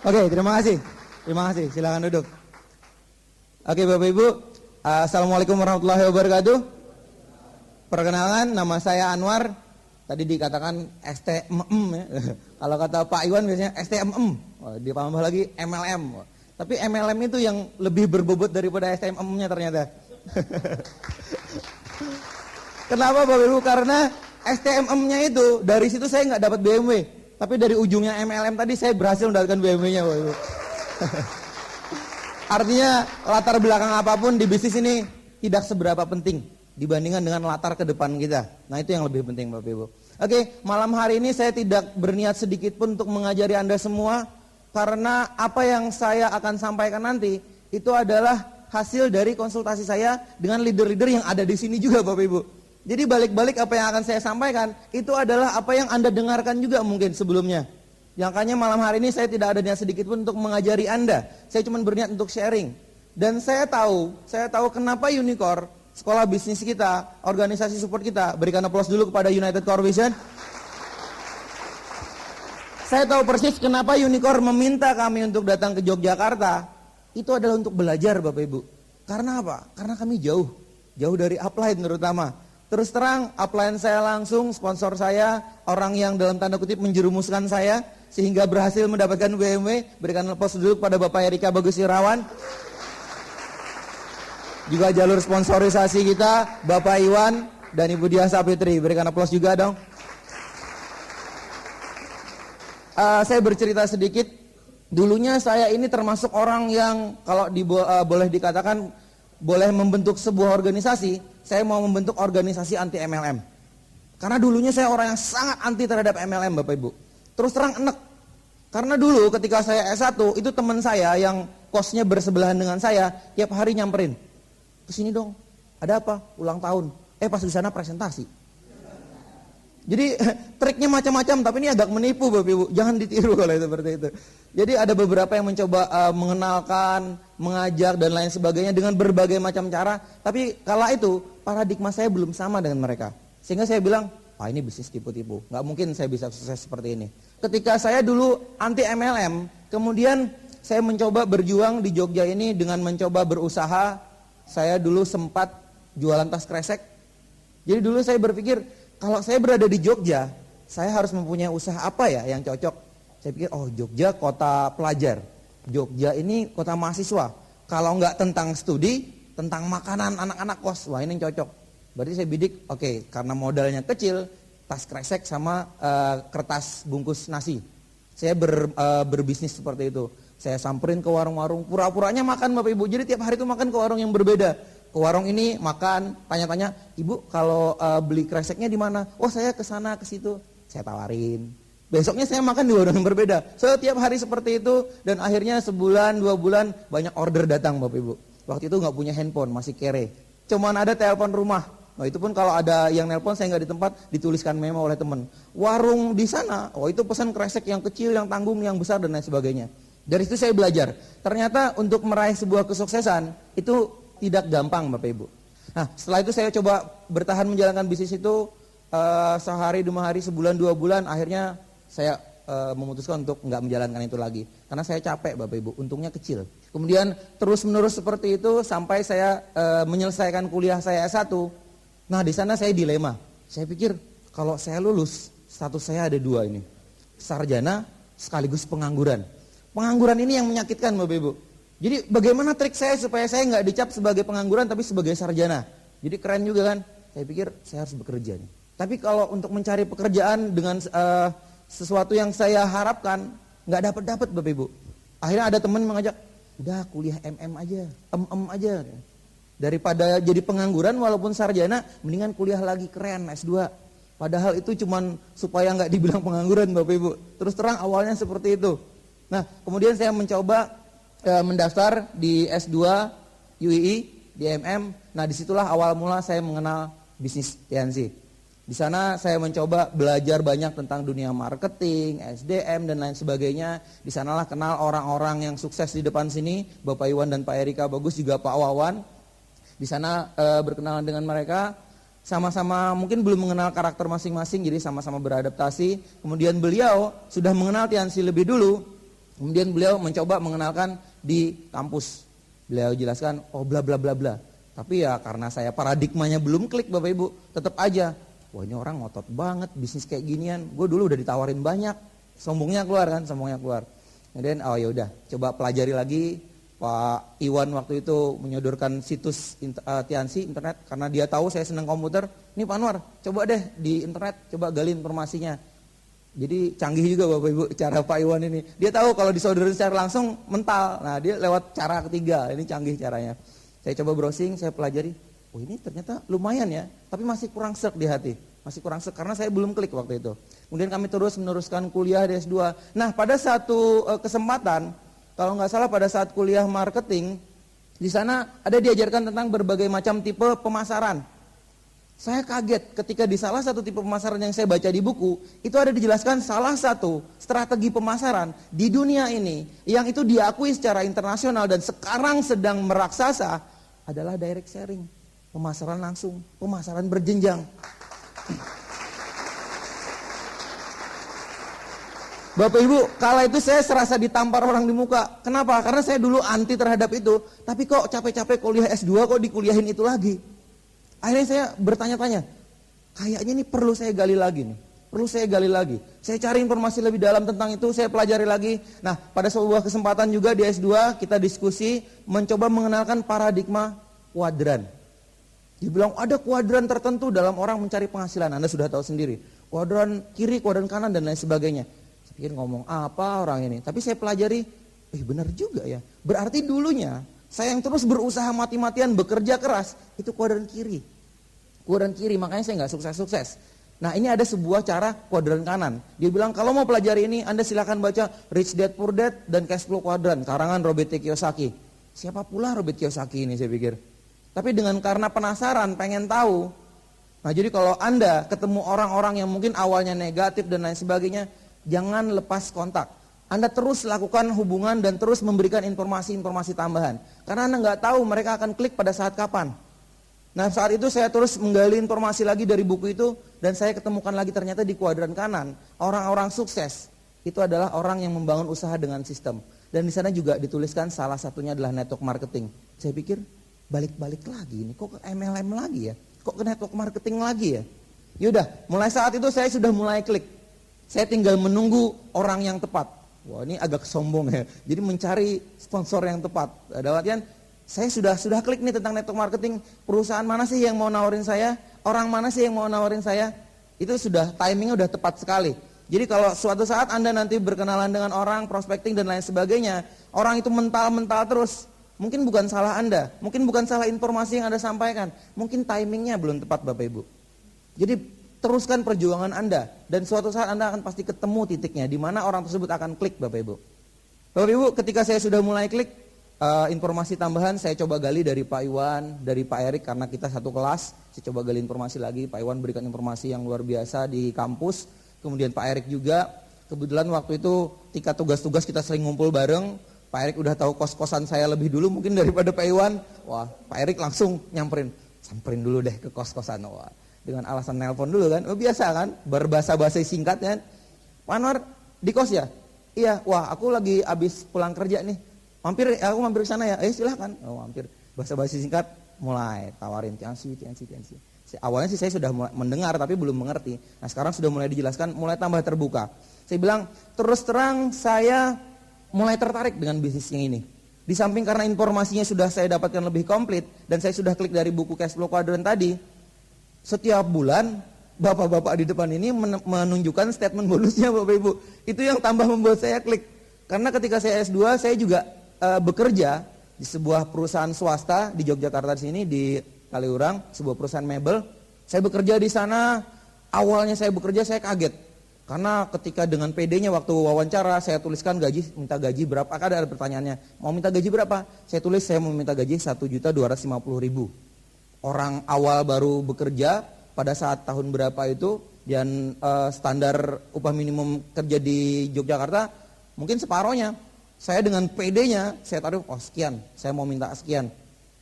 Oke, terima kasih. Terima kasih, silakan duduk. Oke, Bapak Ibu, Assalamualaikum warahmatullahi wabarakatuh. Perkenalkan, nama saya Anwar. Tadi dikatakan STMM ya. Kalau kata Pak Iwan biasanya STMM. Ditambah lagi MLM. Tapi MLM itu yang lebih berbobot daripada STMM-nya ternyata. Kenapa Bapak Ibu? Karena STMM-nya itu dari situ saya nggak dapat BMW. Tapi dari ujungnya MLM tadi saya berhasil mendapatkan BMW-nya Bapak Ibu. Artinya latar belakang apapun di bisnis ini tidak seberapa penting dibandingkan dengan latar ke depan kita. Nah itu yang lebih penting Bapak Ibu. Oke, malam hari ini saya tidak berniat sedikit pun untuk mengajari Anda semua. Karena apa yang saya akan sampaikan nanti itu adalah hasil dari konsultasi saya dengan leader-leader yang ada di sini juga Bapak Ibu. Jadi balik-balik apa yang akan saya sampaikan itu adalah apa yang Anda dengarkan juga mungkin sebelumnya. Makanya malam hari ini saya tidak ada niat sedikit pun untuk mengajari Anda. Saya cuma berniat untuk sharing. Dan saya tahu kenapa Unicore, sekolah bisnis kita, organisasi support kita, berikan aplaus dulu kepada United Core Vision. Saya tahu persis kenapa Unicore meminta kami untuk datang ke Yogyakarta. Itu adalah untuk belajar Bapak Ibu. Karena apa? Karena kami jauh dari upline terutama. Terus terang, upline saya langsung, sponsor saya, orang yang dalam tanda kutip menjerumuskan saya, sehingga berhasil mendapatkan BMW. Berikan aplaus dulu kepada Bapak Erika Bagus Irawan. Juga jalur sponsorisasi kita, Bapak Iwan dan Ibu Diah Sapitri. Berikan aplaus juga dong. Saya bercerita sedikit. Dulunya saya ini termasuk orang yang kalau boleh dikatakan boleh membentuk sebuah organisasi. Saya mau membentuk organisasi anti MLM. Karena dulunya saya orang yang sangat anti terhadap MLM Bapak Ibu. Terus terang enek. Karena dulu ketika saya S1 itu teman saya yang kosnya bersebelahan dengan saya tiap hari nyamperin. Kesini dong, ada apa? Ulang tahun. Pas di sana presentasi. Jadi triknya macam-macam, tapi ini agak menipu Bapak Ibu. Jangan ditiru kalau seperti itu. Jadi ada beberapa yang mencoba mengenalkan, mengajak dan lain sebagainya dengan berbagai macam cara. Tapi kala itu paradigma saya belum sama dengan mereka. Sehingga saya bilang, ini bisnis tipu-tipu. Nggak mungkin saya bisa sukses seperti ini. Ketika saya dulu anti MLM, kemudian saya mencoba berjuang di Jogja ini dengan mencoba berusaha. Saya dulu sempat jualan tas kresek. Jadi dulu saya berpikir, kalau saya berada di Jogja, saya harus mempunyai usaha apa ya yang cocok. Saya pikir, Jogja kota pelajar. Jogja ini kota mahasiswa. Kalau nggak tentang studi, tentang makanan anak-anak kos, wah ini yang cocok. Berarti saya bidik, karena modalnya kecil, tas kresek sama kertas bungkus nasi. Saya berbisnis seperti itu. Saya samperin ke warung-warung, pura-puranya makan Bapak Ibu. Jadi tiap hari itu makan ke warung yang berbeda. Ke warung ini makan, tanya-tanya, Ibu kalau beli kreseknya di mana? Saya ke sana ke situ. Saya tawarin. Besoknya saya makan di warung yang berbeda. Setiap hari seperti itu dan akhirnya sebulan, 2 bulan banyak order datang Bapak Ibu. Waktu itu nggak punya handphone, masih kere. Cuman ada telepon rumah. Nah itu pun kalau ada yang nelpon saya nggak di tempat, dituliskan memo oleh teman. Warung di sana, itu pesan kresek yang kecil, yang tanggung, yang besar dan lain sebagainya. Dari situ saya belajar. Ternyata untuk meraih sebuah kesuksesan itu tidak gampang Bapak Ibu. Nah setelah itu saya coba bertahan menjalankan bisnis itu sehari, 2 hari, sebulan, 2 bulan. Akhirnya saya memutuskan untuk nggak menjalankan itu lagi. Karena saya capek Bapak Ibu, untungnya kecil. Kemudian terus menerus seperti itu sampai saya menyelesaikan kuliah saya S1. Nah di sana saya dilema. Saya pikir kalau saya lulus, status saya ada 2 ini. Sarjana sekaligus pengangguran. Pengangguran ini yang menyakitkan Bapak Ibu. Jadi bagaimana trik saya supaya saya nggak dicap sebagai pengangguran tapi sebagai sarjana. Jadi keren juga kan. Saya pikir saya harus bekerja nih. Tapi kalau untuk mencari pekerjaan dengan sesuatu yang saya harapkan nggak dapat Bapak Ibu. Akhirnya ada teman mengajak, udah kuliah aja, aja. Daripada jadi pengangguran walaupun sarjana, mendingan kuliah lagi keren S2. Padahal itu cuman supaya nggak dibilang pengangguran Bapak Ibu. Terus terang awalnya seperti itu. Nah kemudian saya mencoba mendaftar di S2 UII, di MM. Nah disitulah awal mula saya mengenal bisnis TNC. Di sana saya mencoba belajar banyak tentang dunia marketing, SDM dan lain sebagainya. Di sanalah kenal orang-orang yang sukses di depan sini, Bapak Iwan dan Pak Erika Bagus, juga Pak Wawan. Di sana berkenalan dengan mereka, sama-sama mungkin belum mengenal karakter masing-masing, jadi sama-sama beradaptasi. Kemudian beliau sudah mengenal Tiansi lebih dulu. Kemudian beliau mencoba mengenalkan di kampus. Beliau jelaskan, oh bla bla bla bla. Tapi ya karena saya paradigmanya belum klik Bapak Ibu, tetap aja. Wah ini orang ngotot banget, bisnis kayak ginian. Gue dulu udah ditawarin banyak. Sombongnya keluar kan, sombongnya keluar. Kemudian oh ya udah, coba pelajari lagi. Pak Iwan waktu itu menyodorkan situs Tiansi internet karena dia tahu saya senang komputer. Ini Pak Anwar, coba deh di internet, coba gali informasinya. Jadi canggih juga Bapak Ibu cara Pak Iwan ini. Dia tahu kalau disodorin secara langsung mental. Nah dia lewat cara ketiga, ini canggih caranya. Saya coba browsing, saya pelajari. Oh ini ternyata lumayan ya, tapi masih kurang serg di hati. Masih kurang serg karena saya belum klik waktu itu. Kemudian kami terus meneruskan kuliah di S2. Nah pada satu kesempatan, kalau nggak salah pada saat kuliah marketing, di sana ada diajarkan tentang berbagai macam tipe pemasaran. Saya kaget ketika di salah satu tipe pemasaran yang saya baca di buku, itu ada dijelaskan salah satu strategi pemasaran di dunia ini yang itu diakui secara internasional dan sekarang sedang meraksasa adalah direct sharing, pemasaran langsung, pemasaran berjenjang. Bapak Ibu, kala itu saya serasa ditampar orang di muka. Kenapa? Karena saya dulu anti terhadap itu, tapi kok capek-capek kuliah S2 kok dikuliahin itu lagi. Akhirnya saya bertanya-tanya, kayaknya ini perlu saya gali lagi nih. Perlu saya gali lagi. Saya cari informasi lebih dalam tentang itu, saya pelajari lagi. Nah, pada sebuah kesempatan juga di S2 kita diskusi mencoba mengenalkan paradigma kuadran. Dibilang ada kuadran tertentu dalam orang mencari penghasilan. Anda sudah tahu sendiri. Kuadran kiri, kuadran kanan dan lain sebagainya. Saya pikir ngomong apa orang ini. Tapi saya pelajari, benar juga ya. Berarti dulunya saya yang terus berusaha mati-matian bekerja keras, itu kuadran kiri. Kuadran kiri, makanya saya nggak sukses-sukses. Nah ini ada sebuah cara kuadran kanan. Dia bilang kalau mau pelajari ini Anda silakan baca Rich Dad Poor Dad dan Cash Flow Quadrant karangan Robert T. Kiyosaki. Siapa pula Robert Kiyosaki ini saya pikir. Tapi dengan karena penasaran pengen tahu. Nah jadi kalau Anda ketemu orang-orang yang mungkin awalnya negatif dan lain sebagainya, jangan lepas kontak. Anda terus lakukan hubungan dan terus memberikan informasi-informasi tambahan. Karena Anda nggak tahu mereka akan klik pada saat kapan. Nah saat itu saya terus menggali informasi lagi dari buku itu dan saya ketemukan lagi ternyata di kuadran kanan orang-orang sukses itu adalah orang yang membangun usaha dengan sistem. Dan di sana juga dituliskan salah satunya adalah network marketing. Saya pikir balik-balik lagi ini kok ke MLM lagi ya? Kok ke network marketing lagi ya? Yaudah, mulai saat itu saya sudah mulai klik. Saya tinggal menunggu orang yang tepat. Wah ini agak sombong ya. Jadi mencari sponsor yang tepat. Dalam artian saya sudah klik nih tentang network marketing. Perusahaan mana sih yang mau nawarin saya? Orang mana sih yang mau nawarin saya? Itu sudah timingnya udah tepat sekali. Jadi kalau suatu saat Anda nanti berkenalan dengan orang, prospecting dan lain sebagainya, orang itu mental-mental terus. Mungkin bukan salah Anda, mungkin bukan salah informasi yang Anda sampaikan. Mungkin timingnya belum tepat Bapak Ibu. Jadi teruskan perjuangan Anda dan suatu saat Anda akan pasti ketemu titiknya di mana orang tersebut akan klik Bapak Ibu. Bapak Ibu, ketika saya sudah mulai klik informasi tambahan saya coba gali dari Pak Iwan, dari Pak Erik karena kita satu kelas. Saya coba gali informasi lagi, Pak Iwan berikan informasi yang luar biasa di kampus. Kemudian Pak Erik juga, kebetulan waktu itu ketika tugas-tugas kita sering ngumpul bareng. Pak Erik udah tahu kos-kosan saya lebih dulu mungkin daripada Pak Iwan. Wah, Pak Erik langsung samperin dulu deh ke kos-kosan. Wah, dengan alasan nelpon dulu kan, biasa kan, berbahasa-bahasa singkat kan. Pak Anwar di kos ya? Iya, wah aku lagi habis pulang kerja nih. Aku mampir ke sana ya, silahkan. Oh mampir, bahasa-bahasa singkat mulai tawarin Tiansi. Awalnya sih saya sudah mendengar tapi belum mengerti. Nah sekarang sudah mulai dijelaskan, mulai tambah terbuka. Saya bilang, terus terang saya mulai tertarik dengan bisnis yang ini. Di samping karena informasinya sudah saya dapatkan lebih komplit, dan saya sudah klik dari buku Cash Flow Quadrant tadi, setiap bulan bapak-bapak di depan ini menunjukkan statement bonusnya Bapak Ibu. Itu yang tambah membuat saya klik. Karena ketika saya S2 saya juga bekerja di sebuah perusahaan swasta di Yogyakarta di sini di Kaliurang, sebuah perusahaan mebel. Saya bekerja di sana, awalnya saya bekerja saya kaget. Karena ketika dengan PD-nya waktu wawancara saya tuliskan minta gaji berapa, ada pertanyaannya, mau minta gaji berapa? Saya tulis saya mau minta gaji 1.250.000. Orang awal baru bekerja pada saat tahun berapa itu dan standar upah minimum kerja di Yogyakarta mungkin separohnya. Saya dengan PD-nya saya taruh sekian, saya mau minta sekian.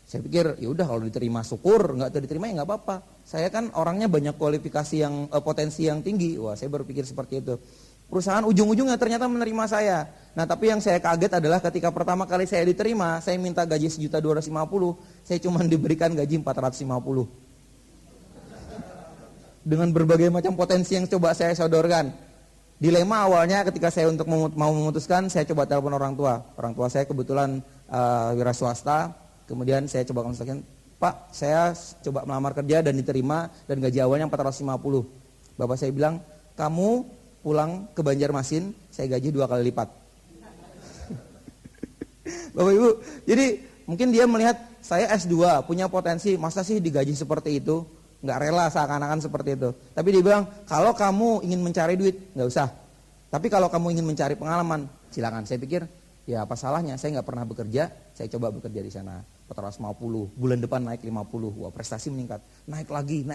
Saya pikir ya udah kalau diterima syukur, nggak diterima ya nggak apa-apa. Saya kan orangnya banyak kualifikasi yang potensi yang tinggi. Wah, saya berpikir seperti itu. perusahaan ujung-ujungnya ternyata menerima saya. Nah tapi yang saya kaget adalah ketika pertama kali saya diterima, saya minta gaji 1.250.000, saya cuma diberikan gaji 450. Dengan berbagai macam potensi yang coba saya sodorkan. Dilema awalnya ketika saya untuk mau memutuskan, saya coba telepon orang tua. Orang tua saya kebetulan wira swasta, kemudian saya coba konsultasikan, Pak, saya coba melamar kerja dan diterima dan gaji awalnya 450. Bapak saya bilang, kamu pulang ke Banjarmasin, saya gaji 2 kali lipat. Bapak Ibu, jadi mungkin dia melihat saya S2, punya potensi, masa sih digaji seperti itu? Nggak rela seakan-akan seperti itu. Tapi dia bilang, kalau kamu ingin mencari duit, nggak usah. Tapi kalau kamu ingin mencari pengalaman, silakan. Saya pikir, ya apa salahnya, saya nggak pernah bekerja, saya coba bekerja di sana. 450, bulan depan naik 50, wah prestasi meningkat. Naik lagi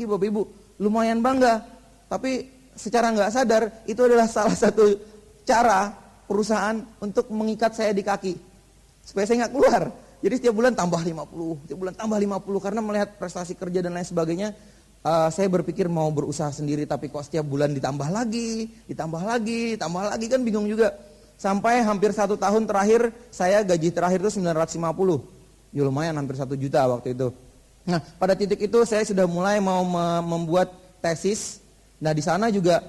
Bapak Ibu. Lumayan bangga, tapi secara nggak sadar, itu adalah salah satu cara perusahaan untuk mengikat saya di kaki. Supaya saya nggak keluar. Jadi setiap bulan tambah 50, setiap bulan tambah 50. Karena melihat prestasi kerja dan lain sebagainya, saya berpikir mau berusaha sendiri. Tapi kok setiap bulan ditambah lagi, kan bingung juga. Sampai hampir 1 tahun terakhir, saya gaji terakhir itu 950. Ya lumayan, hampir 1 juta waktu itu. Nah pada titik itu saya sudah mulai mau membuat tesis. Nah di sana juga,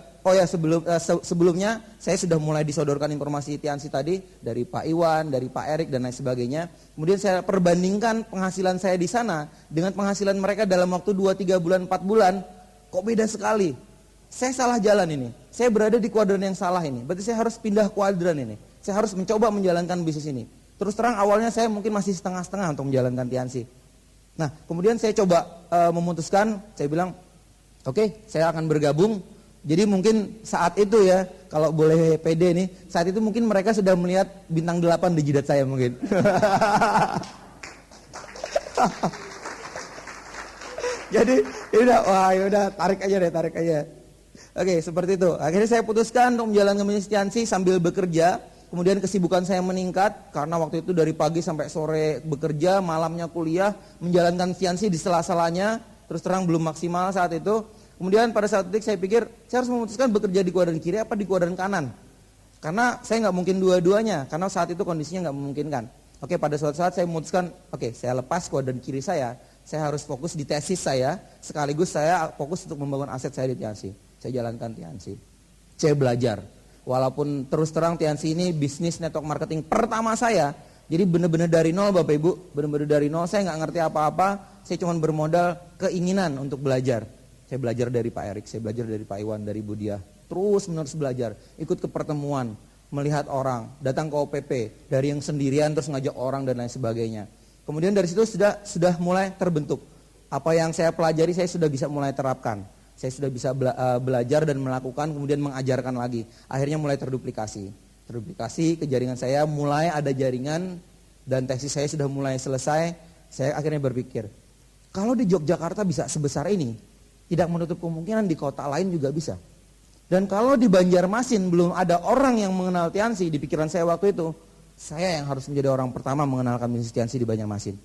sebelumnya saya sudah mulai disodorkan informasi Tiansi tadi dari Pak Iwan, dari Pak Erik dan lain sebagainya. Kemudian saya perbandingkan penghasilan saya di sana dengan penghasilan mereka dalam waktu 2-3 bulan, 4 bulan, kok beda sekali. Saya salah jalan ini, saya berada di kuadran yang salah ini, berarti saya harus pindah kuadran ini. Saya harus mencoba menjalankan bisnis ini. Terus terang awalnya saya mungkin masih setengah-setengah untuk menjalankan Tiansi. Nah kemudian saya coba memutuskan, saya bilang, oke, saya akan bergabung. Jadi mungkin saat itu ya, kalau boleh pede nih, saat itu mungkin mereka sudah melihat bintang 8 di jidat saya mungkin. Jadi yaudah tarik aja. Oke, seperti itu. Akhirnya saya putuskan untuk menjalankan bisnis Tiansi sambil bekerja. Kemudian kesibukan saya meningkat karena waktu itu dari pagi sampai sore bekerja, malamnya kuliah, menjalankan Tiansi di sela-selanya. Terus terang belum maksimal saat itu. Kemudian pada saat itu saya pikir saya harus memutuskan bekerja di kuadran kiri apa di kuadran kanan. Karena saya nggak mungkin dua-duanya, karena saat itu kondisinya nggak memungkinkan. Oke, pada suatu saat saya memutuskan, oke, saya lepas kuadran kiri saya harus fokus di tesis saya, sekaligus saya fokus untuk membangun aset saya di Tiansi. Saya jalankan Tiansi. Saya belajar. Walaupun terus terang Tiansi ini bisnis network marketing pertama saya, jadi benar-benar dari nol Bapak Ibu, benar-benar dari nol, saya nggak ngerti apa-apa, saya cuma bermodal keinginan untuk belajar. Saya belajar dari Pak Erik, saya belajar dari Pak Iwan, dari Bu Diah. Terus menerus belajar, ikut ke pertemuan, melihat orang, datang ke OPP, dari yang sendirian terus ngajak orang dan lain sebagainya. Kemudian dari situ sudah mulai terbentuk. Apa yang saya pelajari saya sudah bisa mulai terapkan. Saya sudah bisa belajar dan melakukan, kemudian mengajarkan lagi. Akhirnya mulai terduplikasi. Terduplikasi ke jaringan saya, mulai ada jaringan dan tesis saya sudah mulai selesai. Saya akhirnya berpikir, kalau di Yogyakarta bisa sebesar ini, tidak menutup kemungkinan di kota lain juga bisa. Dan kalau di Banjarmasin belum ada orang yang mengenal Tiansi, di pikiran saya waktu itu, saya yang harus menjadi orang pertama mengenalkan bisnis Tiansi di Banjarmasin.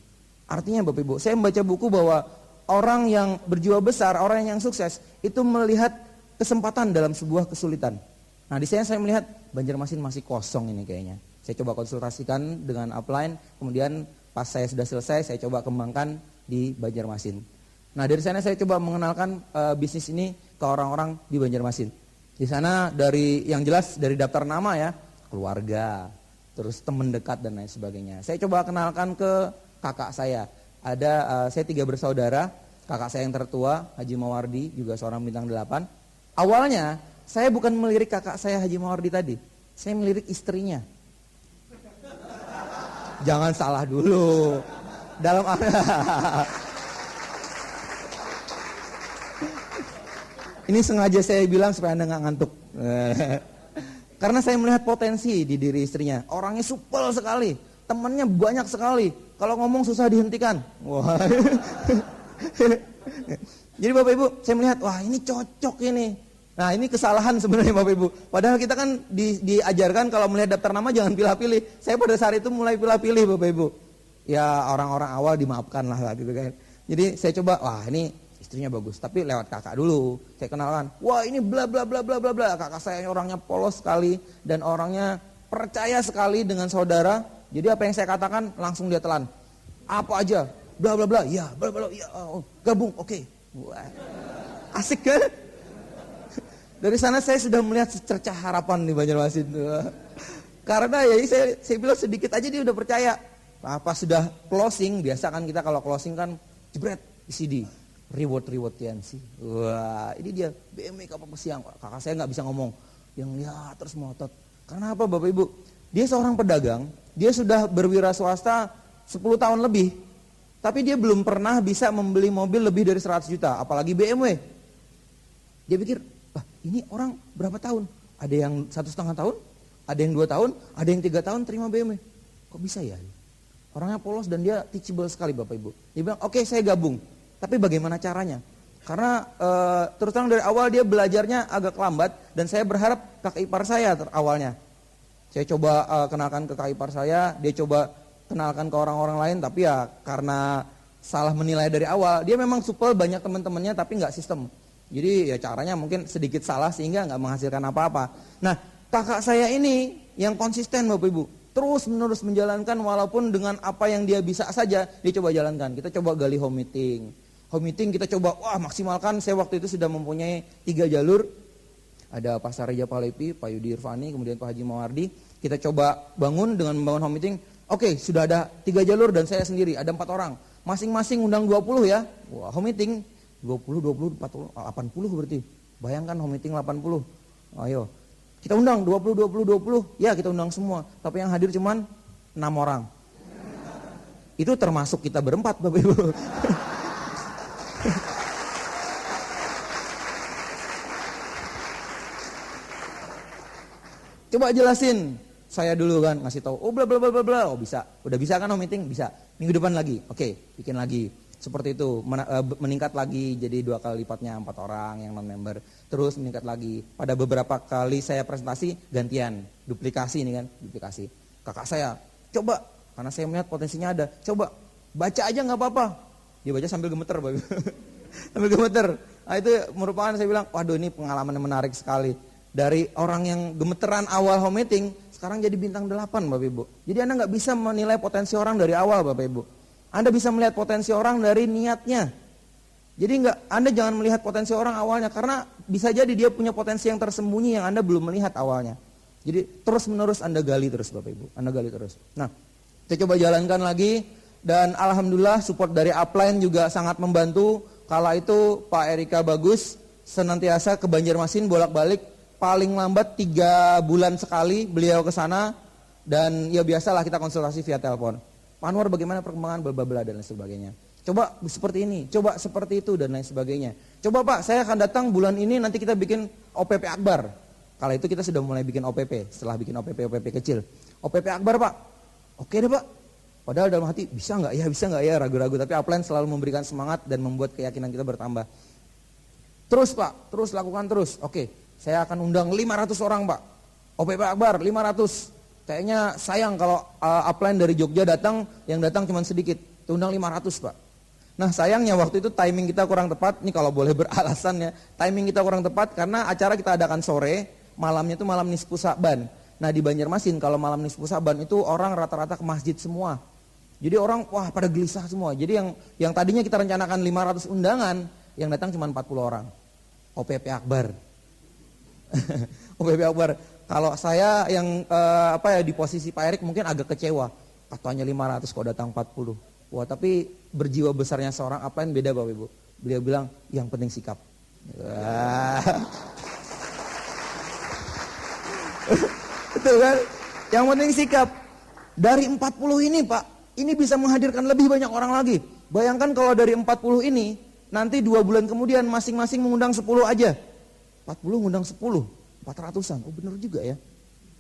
Artinya Bapak Ibu, saya membaca buku bahwa orang yang berjiwa besar, orang yang sukses, itu melihat kesempatan dalam sebuah kesulitan. Nah di sana saya melihat Banjarmasin masih kosong ini kayaknya. Saya coba konsultasikan dengan upline, kemudian pas saya sudah selesai, saya coba kembangkan di Banjarmasin. Nah dari sana saya coba mengenalkan bisnis ini ke orang-orang di Banjarmasin. Di sana dari yang jelas dari daftar nama ya, keluarga, terus teman dekat dan lain sebagainya. Saya coba kenalkan ke kakak saya. Ada saya 3 bersaudara, kakak saya yang tertua Haji Mawardi juga seorang bintang 8. Awalnya saya bukan melirik kakak saya Haji Mawardi tadi, saya melirik istrinya. Jangan salah dulu. Dalam ini sengaja saya bilang supaya Anda nggak ngantuk. Karena saya melihat potensi di diri istrinya. Orangnya supel sekali, temannya banyak sekali. Kalau ngomong susah dihentikan. Wah. Jadi Bapak Ibu, saya melihat, wah ini cocok ini. Nah ini kesalahan sebenarnya Bapak Ibu. Padahal kita kan diajarkan kalau melihat daftar nama jangan pilih-pilih. Saya pada saat itu mulai pilih-pilih Bapak Ibu. Ya orang-orang awal dimaafkan lah gitu kan. Jadi saya coba, wah ini istrinya bagus, tapi lewat kakak dulu. Saya kenalkan, wah ini bla bla bla bla bla bla. Kakak saya orangnya polos sekali dan orangnya percaya sekali dengan saudara. Jadi apa yang saya katakan langsung dia telan. Apa aja, bla bla bla, ya bla bla, ya gabung, oke. Wah, asik kan? Dari sana saya sudah melihat secercah harapan di Banjarmasin. Karena ya saya bilang sedikit aja dia udah percaya. Apa sudah closing, biasa kan kita kalau closing kan jebret CD, reward TNC. Wah, ini dia BMW kapal siang. Kakak saya nggak bisa ngomong, yang lihat terus melotot. Karena apa Bapak Ibu? Dia seorang pedagang, dia sudah berwira swasta 10 tahun lebih, tapi dia belum pernah bisa membeli mobil lebih dari 100 juta, apalagi BMW. Dia pikir, ini orang berapa tahun? Ada yang 1,5 tahun, ada yang 2 tahun, ada yang 3 tahun terima BMW. Kok bisa ya? Orangnya polos dan dia teachable sekali Bapak Ibu. Dia bilang, oke, saya gabung. Tapi bagaimana caranya? Karena terus terang dari awal dia belajarnya agak lambat. Dan saya berharap kakak ipar saya awalnya. Saya coba kenalkan ke kakak ipar saya. Dia coba kenalkan ke orang-orang lain. Tapi ya karena salah menilai dari awal. Dia memang supel banyak teman-temannya tapi nggak sistem. Jadi ya caranya mungkin sedikit salah sehingga nggak menghasilkan apa-apa. Nah kakak saya ini yang konsisten Bapak Ibu. Terus menerus menjalankan walaupun dengan apa yang dia bisa saja dia coba jalankan. Kita coba gali home meeting. Home meeting kita coba maksimalkan. Saya waktu itu sudah mempunyai 3 jalur. Ada Pak Sarja Palepi, Pak Yudi Irfani, kemudian Pak Haji Mawardi. Kita coba bangun dengan membangun home meeting. Oke, sudah ada 3 jalur dan saya sendiri ada 4 orang. Masing-masing undang 20 ya. Wah, home meeting 20, 40, 80 berarti. Bayangkan home meeting 80. Ayo. Kita undang 20. Ya kita undang semua. Tapi yang hadir cuman 6 orang. Itu termasuk kita berempat Bapak Ibu. Coba jelasin. Saya dulu kan ngasih tahu. Oh bla bla bla bla bla. Oh bisa. Udah bisa kan home meeting? Bisa. Minggu depan lagi. Oke, bikin lagi. Seperti itu, meningkat lagi jadi 2 kali lipatnya 4 orang yang non-member. Terus meningkat lagi. Pada beberapa kali saya presentasi gantian, duplikasi ini kan, duplikasi. Kakak saya, coba, karena saya melihat potensinya ada, coba, baca aja nggak apa-apa. Dia baca sambil gemeter, sambil gemeter. Nah itu merupakan saya bilang, waduh ini pengalaman yang menarik sekali. Dari orang yang gemeteran awal home meeting, sekarang jadi bintang 8 Bapak Ibu. Jadi Anda nggak bisa menilai potensi orang dari awal Bapak Ibu. Anda bisa melihat potensi orang dari niatnya. Jadi Anda jangan melihat potensi orang awalnya karena bisa jadi dia punya potensi yang tersembunyi yang Anda belum melihat awalnya. Jadi terus menerus Anda gali terus Bapak Ibu, Anda gali terus. Nah, kita coba jalankan lagi dan alhamdulillah support dari upline juga sangat membantu. Kala itu Pak Erika bagus, senantiasa ke Banjarmasin bolak-balik, paling lambat 3 bulan sekali beliau ke sana dan ya biasalah kita konsultasi via telepon. Pak Anwar bagaimana perkembangan bla bla bla dan lain sebagainya. Coba seperti ini, coba seperti itu dan lain sebagainya. Coba Pak, saya akan datang bulan ini nanti kita bikin OPP Akbar. Kala itu kita sudah mulai bikin OPP, setelah bikin OPP kecil. OPP Akbar Pak, oke deh Pak. Padahal dalam hati bisa nggak ya, ragu-ragu. Tapi upline selalu memberikan semangat dan membuat keyakinan kita bertambah. Terus Pak, terus lakukan terus. Oke, saya akan undang 500 orang Pak. OPP Akbar 500. Kayaknya sayang kalau upline dari Jogja datang, yang datang cuma sedikit. Kita undang 500 Pak. Nah sayangnya waktu itu timing kita kurang tepat. Ini kalau boleh beralasan ya. Timing kita kurang tepat karena acara kita adakan sore. Malamnya itu malam Nisfu Sa'ban. Nah di Banjarmasin kalau malam Nisfu Sa'ban itu orang rata-rata ke masjid semua. Jadi orang wah pada gelisah semua. Jadi yang tadinya kita rencanakan 500 undangan, yang datang cuma 40 orang. OPP Akbar. OPP Akbar. Kalau saya yang di posisi Pak Erik mungkin agak kecewa. Katanya 500 kok datang 40. Wah, tapi berjiwa besarnya seorang upline beda Bapak Ibu. Beliau bilang yang penting sikap. Wah. Betul kan? Yang penting sikap. Dari 40 ini Pak, ini bisa menghadirkan lebih banyak orang lagi. Bayangkan kalau dari 40 ini, nanti 2 bulan kemudian masing-masing mengundang 10 aja. 40 mengundang 10. 400-an, oh benar juga ya.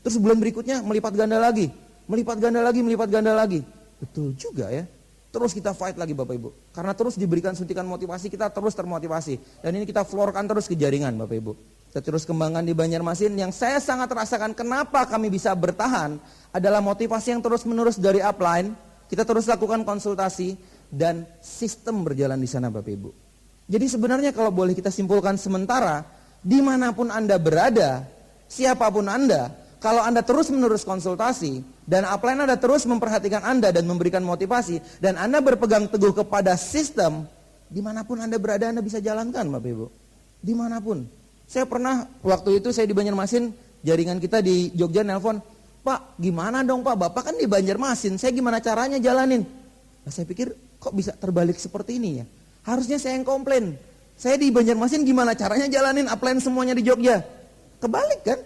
Terus bulan berikutnya melipat ganda lagi. Melipat ganda lagi. Betul juga ya. Terus kita fight lagi Bapak Ibu. Karena terus diberikan suntikan motivasi, kita terus termotivasi. Dan ini kita floorkan terus ke jaringan Bapak Ibu. Kita terus kembangkan di Banjarmasin. Yang saya sangat rasakan kenapa kami bisa bertahan adalah motivasi yang terus menerus dari upline. Kita terus lakukan konsultasi dan sistem berjalan di sana Bapak Ibu. Jadi sebenarnya kalau boleh kita simpulkan sementara, dimanapun Anda berada, siapapun Anda, kalau Anda terus-menerus konsultasi, dan upline Anda terus memperhatikan Anda dan memberikan motivasi, dan Anda berpegang teguh kepada sistem, dimanapun Anda berada Anda bisa jalankan Bapak Ibu. Dimanapun. Saya pernah, waktu itu saya di Banjarmasin, jaringan kita di Jogja nelpon, Pak gimana dong Pak, Bapak kan di Banjarmasin, saya gimana caranya jalanin? Nah, saya pikir kok bisa terbalik seperti ini ya? Harusnya saya yang komplain. Saya di Banjarmasin gimana caranya jalanin upline semuanya di Jogja? Kebalik kan?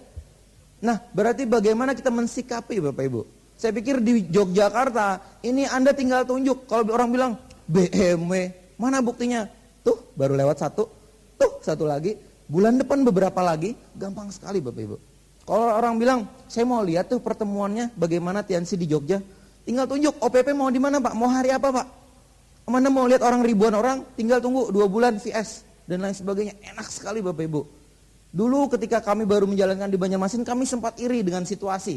Nah, berarti bagaimana kita mensikapi Bapak Ibu? Saya pikir di Yogyakarta, ini Anda tinggal tunjuk. Kalau orang bilang, BMW, mana buktinya? Tuh, baru lewat satu. Tuh, satu lagi. Bulan depan beberapa lagi, gampang sekali Bapak Ibu. Kalau orang bilang, saya mau lihat tuh pertemuannya, bagaimana Tiansi di Jogja. Tinggal tunjuk, OPP mau di mana Pak? Mau hari apa Pak? Mana mau lihat orang ribuan orang, tinggal tunggu 2 bulan VS dan lain sebagainya. Enak sekali Bapak Ibu. Dulu ketika kami baru menjalankan di Banjarmasin, kami sempat iri dengan situasi.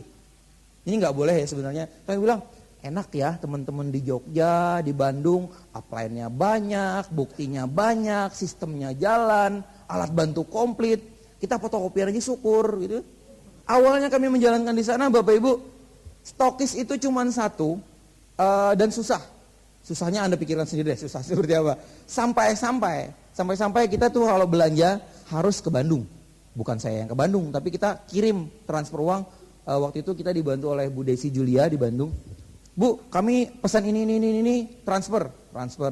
Ini nggak boleh ya sebenarnya. Kami bilang, enak ya teman-teman di Jogja, di Bandung, upline-nya banyak, buktinya banyak, sistemnya jalan, alat bantu komplit. Kita fotokopian aja syukur gitu. Awalnya kami menjalankan di sana Bapak Ibu, stokis itu cuma satu dan susah. Susahnya Anda pikirkan sendiri deh, susah seperti apa. Sampai-sampai kita tuh kalau belanja harus ke Bandung. Bukan saya yang ke Bandung, tapi kita kirim transfer uang. Waktu itu kita dibantu oleh Bu Desi Julia di Bandung. Bu, kami pesan ini, transfer,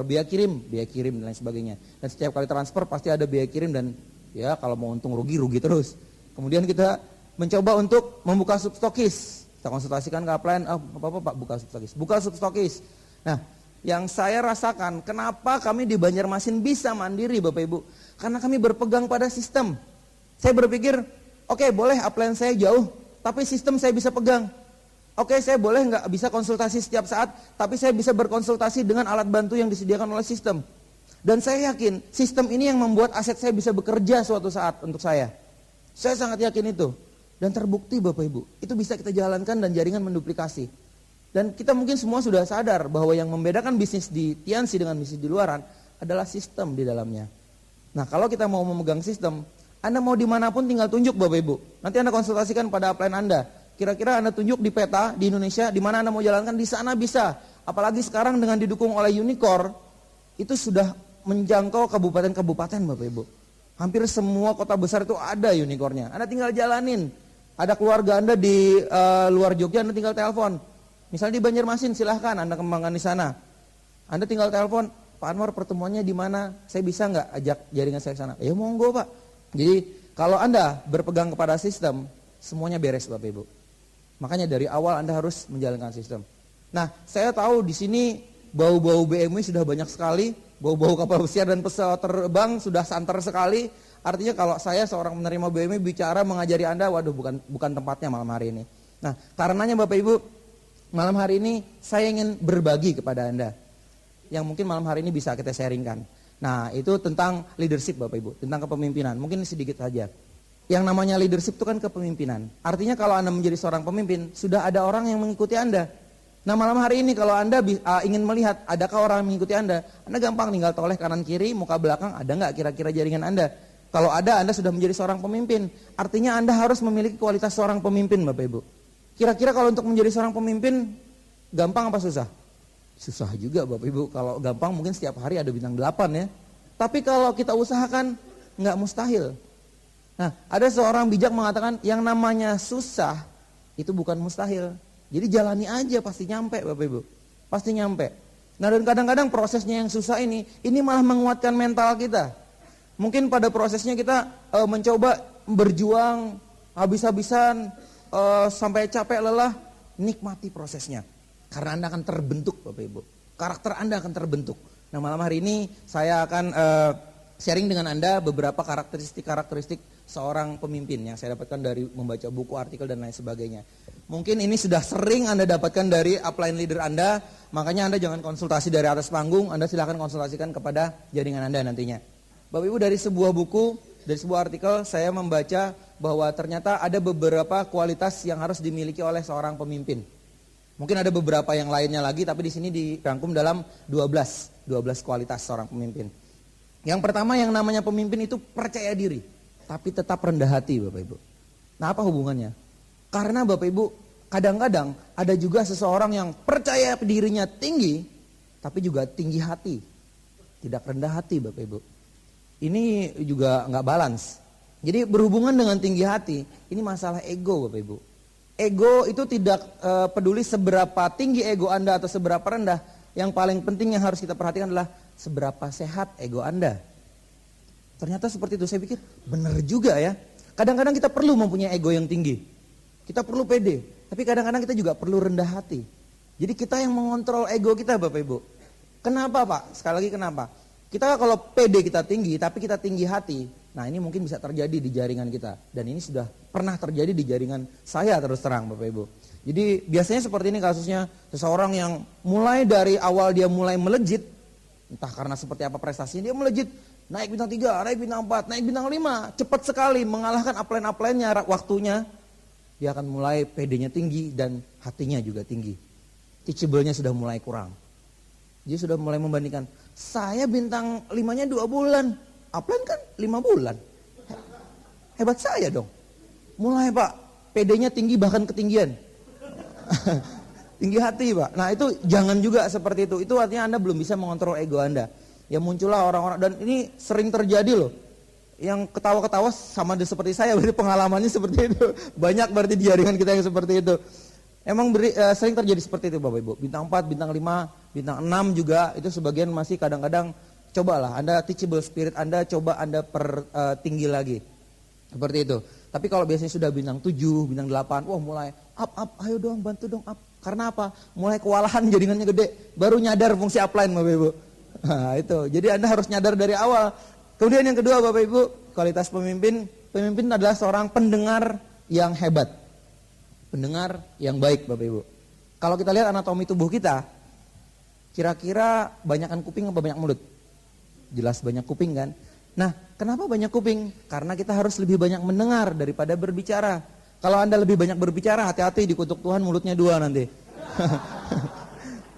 biaya kirim dan lain sebagainya. Dan setiap kali transfer pasti ada biaya kirim dan ya kalau mau untung rugi terus. Kemudian kita mencoba untuk membuka substokis. Kita konsultasikan ke upline, apa Pak buka substokis. Nah, yang saya rasakan, kenapa kami di Banjarmasin bisa mandiri Bapak Ibu? Karena kami berpegang pada sistem. Saya berpikir, oke, boleh upline saya jauh, tapi sistem saya bisa pegang. Oke, saya boleh nggak bisa konsultasi setiap saat, tapi saya bisa berkonsultasi dengan alat bantu yang disediakan oleh sistem. Dan saya yakin, sistem ini yang membuat aset saya bisa bekerja suatu saat untuk saya. Saya sangat yakin itu. Dan terbukti Bapak Ibu, itu bisa kita jalankan dan jaringan menduplikasi. Dan kita mungkin semua sudah sadar bahwa yang membedakan bisnis di Tiansi dengan bisnis di luaran adalah sistem di dalamnya. Nah, kalau kita mau memegang sistem, Anda mau dimanapun tinggal tunjuk Bapak Ibu. Nanti Anda konsultasikan pada upline Anda. Kira-kira Anda tunjuk di peta di Indonesia, di mana Anda mau jalankan, di sana bisa. Apalagi sekarang dengan didukung oleh Unicorn, itu sudah menjangkau kabupaten-kabupaten Bapak Ibu. Hampir semua kota besar itu ada Unicornnya. Anda tinggal jalanin. Ada keluarga Anda di luar Jogja, Anda tinggal telepon. Misalnya di Banjarmasin, silahkan Anda kembangkan di sana. Anda tinggal telepon, Pak Anwar pertemuannya di mana? Saya bisa nggak ajak jaringan saya ke sana? Ya monggo Pak. Jadi kalau Anda berpegang kepada sistem, semuanya beres Bapak Ibu. Makanya dari awal Anda harus menjalankan sistem. Nah, saya tahu di sini bau-bau BMW sudah banyak sekali, bau-bau kapal pesiar dan pesawat terbang sudah santer sekali. Artinya kalau saya seorang penerima BMW bicara mengajari Anda, waduh bukan tempatnya malam hari ini. Nah, karenanya Bapak Ibu, malam hari ini saya ingin berbagi kepada Anda yang mungkin malam hari ini bisa kita sharingkan. Nah, itu tentang leadership Bapak Ibu, tentang kepemimpinan. Mungkin sedikit saja. Yang namanya leadership itu kan kepemimpinan. Artinya kalau Anda menjadi seorang pemimpin, sudah ada orang yang mengikuti Anda. Nah, malam hari ini kalau Anda ingin melihat adakah orang yang mengikuti Anda gampang tinggal toleh kanan kiri, muka belakang, ada nggak kira-kira jaringan Anda? Kalau ada, Anda sudah menjadi seorang pemimpin. Artinya Anda harus memiliki kualitas seorang pemimpin Bapak Ibu. Kira-kira kalau untuk menjadi seorang pemimpin, gampang apa susah? Susah juga Bapak Ibu. Kalau gampang mungkin setiap hari ada bintang 8 ya. Tapi kalau kita usahakan, nggak mustahil. Nah, ada seorang bijak mengatakan yang namanya susah, itu bukan mustahil. Jadi jalani aja pasti nyampe Bapak Ibu. Pasti nyampe. Nah, dan kadang-kadang prosesnya yang susah ini malah menguatkan mental kita. Mungkin pada prosesnya kita mencoba berjuang habis-habisan, sampai capek lelah, nikmati prosesnya. Karena Anda akan terbentuk Bapak Ibu. Karakter Anda akan terbentuk. Nah, malam hari ini saya akan sharing dengan Anda beberapa karakteristik seorang pemimpin yang saya dapatkan dari membaca buku, artikel, dan lain sebagainya. Mungkin ini sudah sering Anda dapatkan dari upline leader Anda, makanya Anda jangan konsultasi dari atas panggung, Anda silakan konsultasikan kepada jaringan Anda nantinya. Bapak Ibu, dari sebuah buku, dari sebuah artikel, saya membaca bahwa ternyata ada beberapa kualitas yang harus dimiliki oleh seorang pemimpin. Mungkin ada beberapa yang lainnya lagi, tapi di sini dirangkum dalam 12 kualitas seorang pemimpin. Yang pertama yang namanya pemimpin itu percaya diri, tapi tetap rendah hati Bapak Ibu. Nah apa hubungannya? Karena Bapak Ibu kadang-kadang ada juga seseorang yang percaya dirinya tinggi, tapi juga tinggi hati. Tidak rendah hati Bapak Ibu. Ini juga nggak balance. Jadi berhubungan dengan tinggi hati, ini masalah ego Bapak Ibu. Ego itu tidak peduli seberapa tinggi ego Anda atau seberapa rendah. Yang paling penting yang harus kita perhatikan adalah seberapa sehat ego Anda. Ternyata seperti itu, saya pikir benar juga ya. Kadang-kadang kita perlu mempunyai ego yang tinggi. Kita perlu pede, tapi kadang-kadang kita juga perlu rendah hati. Jadi kita yang mengontrol ego kita Bapak Ibu. Kenapa Pak? Sekali lagi kenapa? Kita kalau pede kita tinggi, tapi kita tinggi hati. Nah ini mungkin bisa terjadi di jaringan kita. Dan ini sudah pernah terjadi di jaringan saya terus terang Bapak Ibu. Jadi biasanya seperti ini kasusnya, seseorang yang mulai dari awal dia mulai melejit, entah karena seperti apa prestasinya, dia melejit, naik bintang 3, naik bintang 4, naik bintang 5, cepat sekali mengalahkan upline-upline-nya, waktunya, dia akan mulai pedenya tinggi dan hatinya juga tinggi. Teachable-nya sudah mulai kurang. Dia sudah mulai membandingkan, saya bintang 5-nya 2 bulan, upline kan 5 bulan. Hebat saya dong. Mulai Pak, pedenya tinggi bahkan ketinggian. Tinggi hati Pak. Nah itu jangan juga seperti itu. Itu artinya Anda belum bisa mengontrol ego Anda. Ya muncullah orang-orang, dan ini sering terjadi loh. Yang ketawa-ketawa sama seperti saya, berarti pengalamannya seperti itu. Banyak berarti di jaringan kita yang seperti itu. Emang sering terjadi seperti itu Bapak Ibu. Bintang 4, bintang 5, bintang 6 juga, itu sebagian masih kadang-kadang, cobalah Anda teachable spirit Anda, coba Anda tinggi lagi. Seperti itu. Tapi kalau biasanya sudah bintang 7, bintang 8, wah mulai up, ayo dong bantu dong up. Karena apa? Mulai kewalahan jaringannya gede, baru nyadar fungsi upline Bapak Ibu. Nah itu, jadi Anda harus nyadar dari awal. Kemudian yang kedua Bapak Ibu, kualitas pemimpin. Pemimpin adalah seorang pendengar yang hebat. Pendengar yang baik Bapak Ibu. Kalau kita lihat anatomi tubuh kita, kira-kira banyakan kuping apa banyak mulut? Jelas banyak kuping kan? Nah, kenapa banyak kuping? Karena kita harus lebih banyak mendengar daripada berbicara. Kalau Anda lebih banyak berbicara, hati-hati dikutuk Tuhan mulutnya 2 nanti.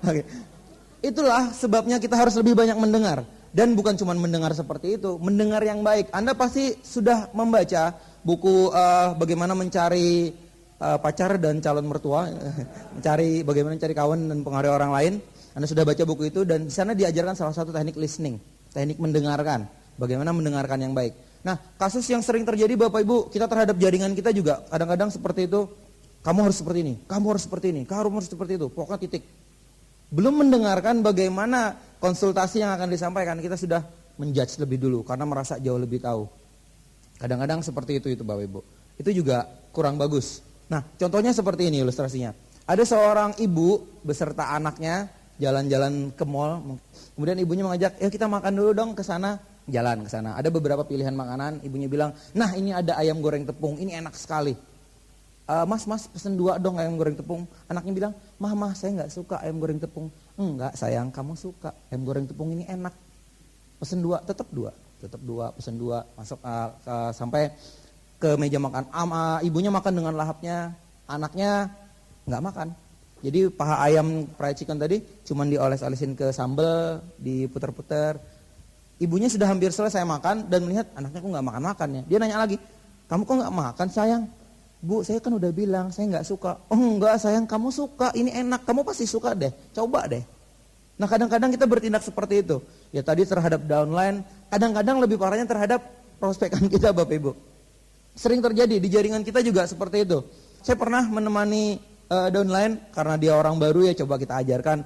Oke. Itulah sebabnya kita harus lebih banyak mendengar. Dan bukan cuma mendengar seperti itu, mendengar yang baik. Anda pasti sudah membaca buku bagaimana mencari pacar dan calon mertua, bagaimana mencari kawan dan pengaruh orang lain. Anda sudah baca buku itu dan di sana diajarkan salah satu teknik listening, teknik mendengarkan. Bagaimana mendengarkan yang baik. Nah, kasus yang sering terjadi Bapak Ibu, kita terhadap jaringan kita juga kadang-kadang seperti itu. Kamu harus seperti ini, kamu harus seperti ini, kamu harus seperti itu. Pokoknya titik. Belum mendengarkan bagaimana konsultasi yang akan disampaikan, kita sudah menjudge lebih dulu karena merasa jauh lebih tahu. Kadang-kadang seperti itu Bapak Ibu. Itu juga kurang bagus. Nah, contohnya seperti ini ilustrasinya. Ada seorang ibu beserta anaknya jalan-jalan ke mall. Kemudian ibunya mengajak, kita makan dulu dong ke sana. Jalan ke sana. Ada beberapa pilihan makanan. Ibunya bilang, nah ini ada ayam goreng tepung. Ini enak sekali. Mas pesen 2 dong ayam goreng tepung. Anaknya bilang, mah saya nggak suka ayam goreng tepung. Enggak sayang, kamu suka. Ayam goreng tepung ini enak. Pesen 2, tetap 2. Pesen 2. Masuk sampai ke meja makan. Ibunya makan dengan lahapnya. Anaknya nggak makan. Jadi paha ayam fried chicken tadi cuman dioles-olesin ke sambal, diputer-puter. Ibunya sudah hampir selesai makan dan melihat anaknya kok nggak makan-makannya. Dia nanya lagi, kamu kok nggak makan sayang? Bu, saya kan udah bilang saya nggak suka. Oh enggak sayang, kamu suka, ini enak, kamu pasti suka deh, coba deh. Nah kadang-kadang kita bertindak seperti itu. Ya tadi terhadap downline, kadang-kadang lebih parahnya terhadap prospekan kita Bapak Ibu. Sering terjadi di jaringan kita juga seperti itu. Saya pernah menemani downline karena dia orang baru ya, coba kita ajarkan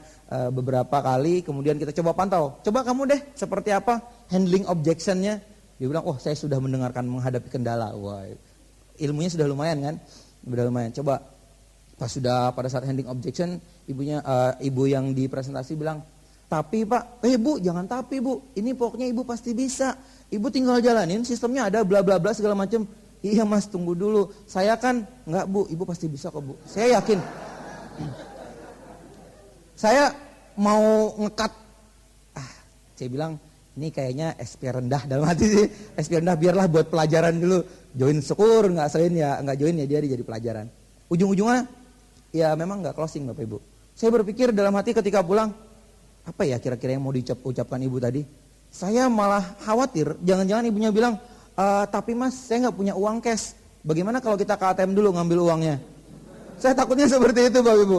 beberapa kali, kemudian kita coba pantau. Coba kamu deh seperti apa handling objectionnya. Dia bilang, oh saya sudah mendengarkan menghadapi kendala. Wah, ilmunya sudah lumayan kan? Sudah lumayan. Coba pas sudah pada saat handling objection, ibu yang di presentasi bilang, tapi Pak, Bu jangan tapi Bu, ini pokoknya Ibu pasti bisa. Ibu tinggal jalanin, sistemnya ada bla bla bla segala macam. Iya Mas, tunggu dulu. Saya kan enggak Bu, Ibu pasti bisa kok Bu. Saya yakin. Saya mau ngekat. Saya bilang ini kayaknya SP rendah dalam hati sih. SP rendah biarlah buat pelajaran dulu. Join syukur, enggak join ya dia jadi pelajaran. Ujung-ujungnya ya memang enggak closing Bapak Ibu. Saya berpikir dalam hati ketika pulang, apa ya kira-kira yang mau diucapkan Ibu tadi? Saya malah khawatir, jangan-jangan ibunya bilang, tapi mas saya nggak punya uang cash. Bagaimana kalau kita ke ATM dulu ngambil uangnya? Saya takutnya seperti itu Bapak Ibu.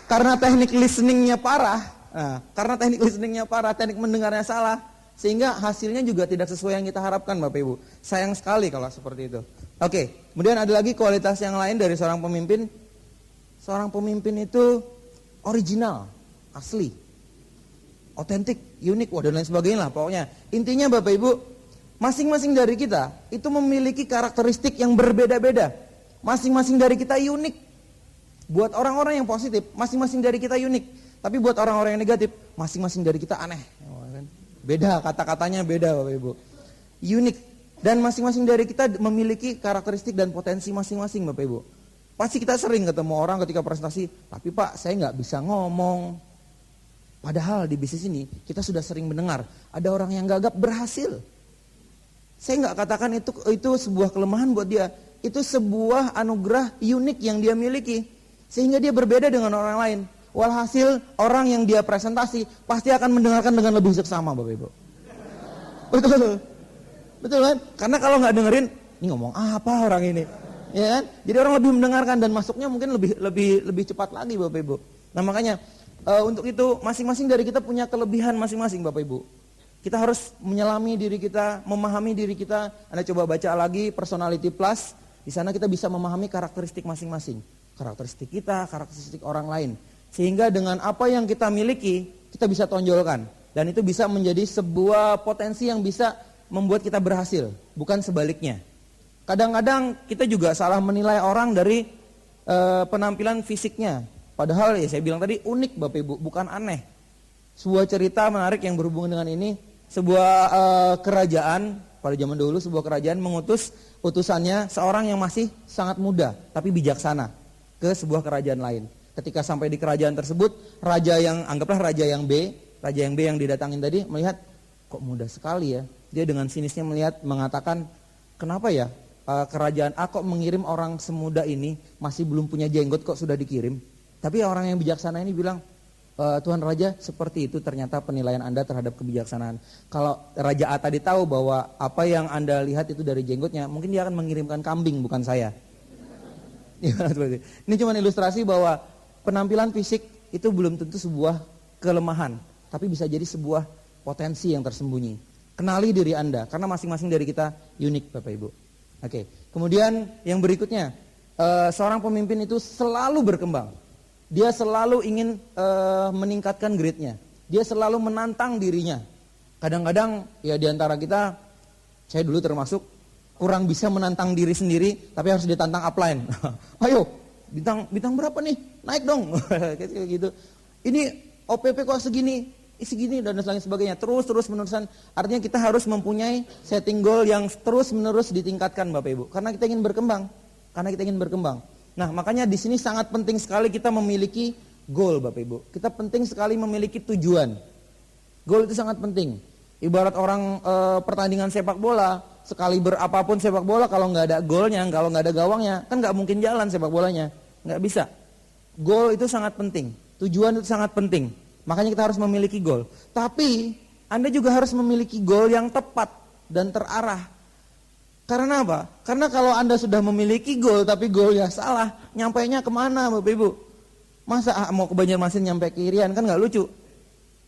Karena teknik listeningnya parah, teknik mendengarnya salah, sehingga hasilnya juga tidak sesuai yang kita harapkan Bapak Ibu. Sayang sekali kalau seperti itu. Oke, kemudian ada lagi kualitas yang lain dari seorang pemimpin. Seorang pemimpin itu original, asli, otentik, unik, dan lain sebagainya lah pokoknya. Intinya Bapak Ibu, masing-masing dari kita itu memiliki karakteristik yang berbeda-beda. Masing-masing dari kita unik. Buat orang-orang yang positif, masing-masing dari kita unik. Tapi buat orang-orang yang negatif, masing-masing dari kita aneh. Beda, kata-katanya beda Bapak Ibu. Unik. Dan masing-masing dari kita memiliki karakteristik dan potensi masing-masing Bapak Ibu. Pasti kita sering ketemu orang ketika presentasi, tapi Pak saya nggak bisa ngomong. Padahal di bisnis ini kita sudah sering mendengar ada orang yang gagap berhasil. Saya nggak katakan itu sebuah kelemahan buat dia, itu sebuah anugerah unik yang dia miliki, sehingga dia berbeda dengan orang lain. Walhasil orang yang dia presentasi pasti akan mendengarkan dengan lebih seksama Bapak Ibu. Betul, betul kan? Karena kalau nggak dengerin, ini ngomong apa orang ini? Ya kan? Jadi orang lebih mendengarkan dan masuknya mungkin lebih cepat lagi Bapak Ibu. Nah makanya untuk itu masing-masing dari kita punya kelebihan masing-masing Bapak Ibu. Kita harus menyelami diri kita, memahami diri kita. Anda coba baca lagi Personality Plus. Di sana kita bisa memahami karakteristik masing-masing. Karakteristik kita, karakteristik orang lain. Sehingga dengan apa yang kita miliki, kita bisa tonjolkan. Dan itu bisa menjadi sebuah potensi yang bisa membuat kita berhasil. Bukan sebaliknya. Kadang-kadang kita juga salah menilai orang dari penampilan fisiknya. Padahal ya saya bilang tadi unik Bapak Ibu, bukan aneh. Sebuah cerita menarik yang berhubungan dengan ini. Sebuah kerajaan, pada zaman dulu sebuah kerajaan mengutus utusannya seorang yang masih sangat muda tapi bijaksana ke sebuah kerajaan lain. Ketika sampai di kerajaan tersebut, anggaplah raja yang B yang didatangin tadi melihat kok muda sekali ya. Dia dengan sinisnya mengatakan, kenapa ya? Kerajaan A kok mengirim orang semuda ini masih belum punya jenggot kok sudah dikirim. Tapi orang yang bijaksana ini bilang, Tuhan Raja seperti itu ternyata penilaian Anda terhadap kebijaksanaan. Kalau Raja A tadi tahu bahwa apa yang Anda lihat itu dari jenggotnya, mungkin dia akan mengirimkan kambing bukan saya. Ini cuma ilustrasi bahwa penampilan fisik itu belum tentu sebuah kelemahan, tapi bisa jadi sebuah potensi yang tersembunyi. Kenali diri Anda, karena masing-masing dari kita unik Bapak Ibu. Oke, kemudian yang berikutnya, seorang pemimpin itu selalu berkembang. Dia selalu ingin meningkatkan grade-nya. Dia selalu menantang dirinya. Kadang-kadang ya diantara kita, saya dulu termasuk kurang bisa menantang diri sendiri, tapi harus ditantang upline. Ayo, bintang berapa nih? Naik dong. Kayak gitu. Ini OPP kok segini dan lain sebagainya. Terus menerusan. Artinya kita harus mempunyai setting goal yang terus menerus ditingkatkan Bapak Ibu. Karena kita ingin berkembang. Nah makanya di sini sangat penting sekali kita memiliki goal Bapak Ibu. Kita penting sekali memiliki tujuan. Goal itu sangat penting. Ibarat orang pertandingan sepak bola, sekali berapapun sepak bola kalau nggak ada goalnya, kalau nggak ada gawangnya, kan nggak mungkin jalan sepak bolanya. Nggak bisa. Goal itu sangat penting. Tujuan itu sangat penting. Makanya kita harus memiliki goal. Tapi Anda juga harus memiliki goal yang tepat dan terarah. Karena apa? Karena kalau Anda sudah memiliki goal tapi goalnya salah, nyampainya kemana Bapak Ibu? Masa mau ke Banjarmasin nyampe ke Irian, kan nggak lucu.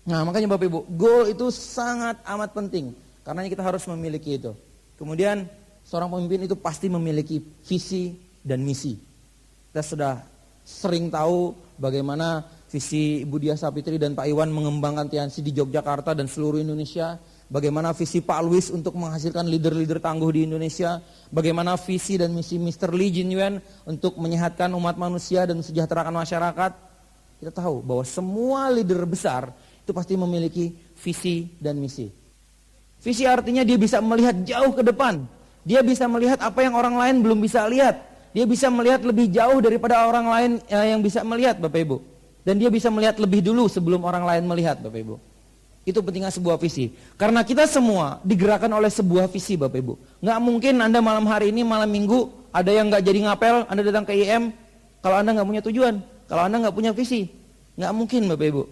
Nah makanya Bapak Ibu, goal itu sangat amat penting. Karena kita harus memiliki itu. Kemudian seorang pemimpin itu pasti memiliki visi dan misi. Kita sudah sering tahu bagaimana visi Ibu Diah Sapitri dan Pak Iwan mengembangkan TNC di Yogyakarta dan seluruh Indonesia. Bagaimana visi Pak Luis untuk menghasilkan leader-leader tangguh di Indonesia. Bagaimana visi dan misi Mr. Lee Jin Yuan untuk menyehatkan umat manusia dan sejahterakan masyarakat. Kita tahu bahwa semua leader besar itu pasti memiliki visi dan misi. Visi artinya dia bisa melihat jauh ke depan. Dia bisa melihat apa yang orang lain belum bisa lihat. Dia bisa melihat lebih jauh daripada orang lain yang bisa melihat Bapak Ibu. Dan dia bisa melihat lebih dulu sebelum orang lain melihat Bapak Ibu. Itu pentingnya sebuah visi. Karena kita semua digerakkan oleh sebuah visi Bapak Ibu. Nggak mungkin Anda malam hari ini, malam minggu, ada yang nggak jadi ngapel, Anda datang ke IM, kalau Anda nggak punya tujuan. kalau Anda nggak punya visi. Nggak mungkin Bapak Ibu.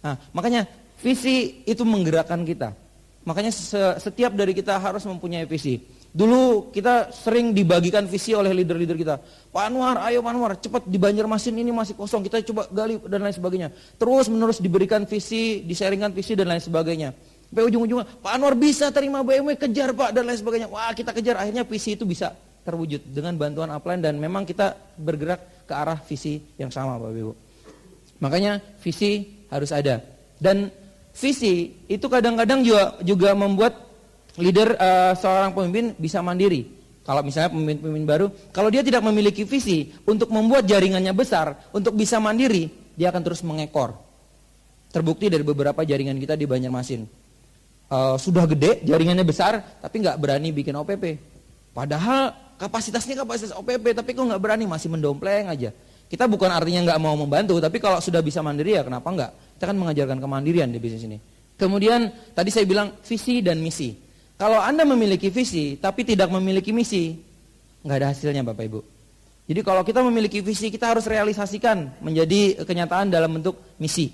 Nah, makanya visi itu menggerakkan kita. Makanya setiap dari kita harus mempunyai visi. Dulu kita sering dibagikan visi oleh leader-leader kita. Pak Anwar, ayo Pak Anwar, cepat di Banjarmasin ini masih kosong, kita coba gali dan lain sebagainya. Terus menerus diberikan visi, disaringkan visi dan lain sebagainya. Sampai ujung-ujungnya, Pak Anwar bisa terima BMW, kejar Pak dan lain sebagainya. Wah kita kejar, akhirnya visi itu bisa terwujud dengan bantuan upline dan memang kita bergerak ke arah visi yang sama Bapak Ibu. Makanya visi harus ada. Dan visi itu kadang-kadang juga membuat leader seorang pemimpin bisa mandiri. Kalau misalnya pemimpin baru, kalau dia tidak memiliki visi untuk membuat jaringannya besar, untuk bisa mandiri, dia akan terus mengekor. Terbukti dari beberapa jaringan kita di Banjarmasin. Sudah gede, jaringannya besar, tapi nggak berani bikin OPP. Padahal kapasitas OPP, tapi kok nggak berani, masih mendompleng aja. Kita bukan artinya nggak mau membantu, tapi kalau sudah bisa mandiri ya kenapa nggak? Kita kan mengajarkan kemandirian di bisnis ini. Kemudian tadi saya bilang visi dan misi. Kalau Anda memiliki visi tapi tidak memiliki misi, nggak ada hasilnya Bapak Ibu. Jadi kalau kita memiliki visi, kita harus realisasikan menjadi kenyataan dalam bentuk misi.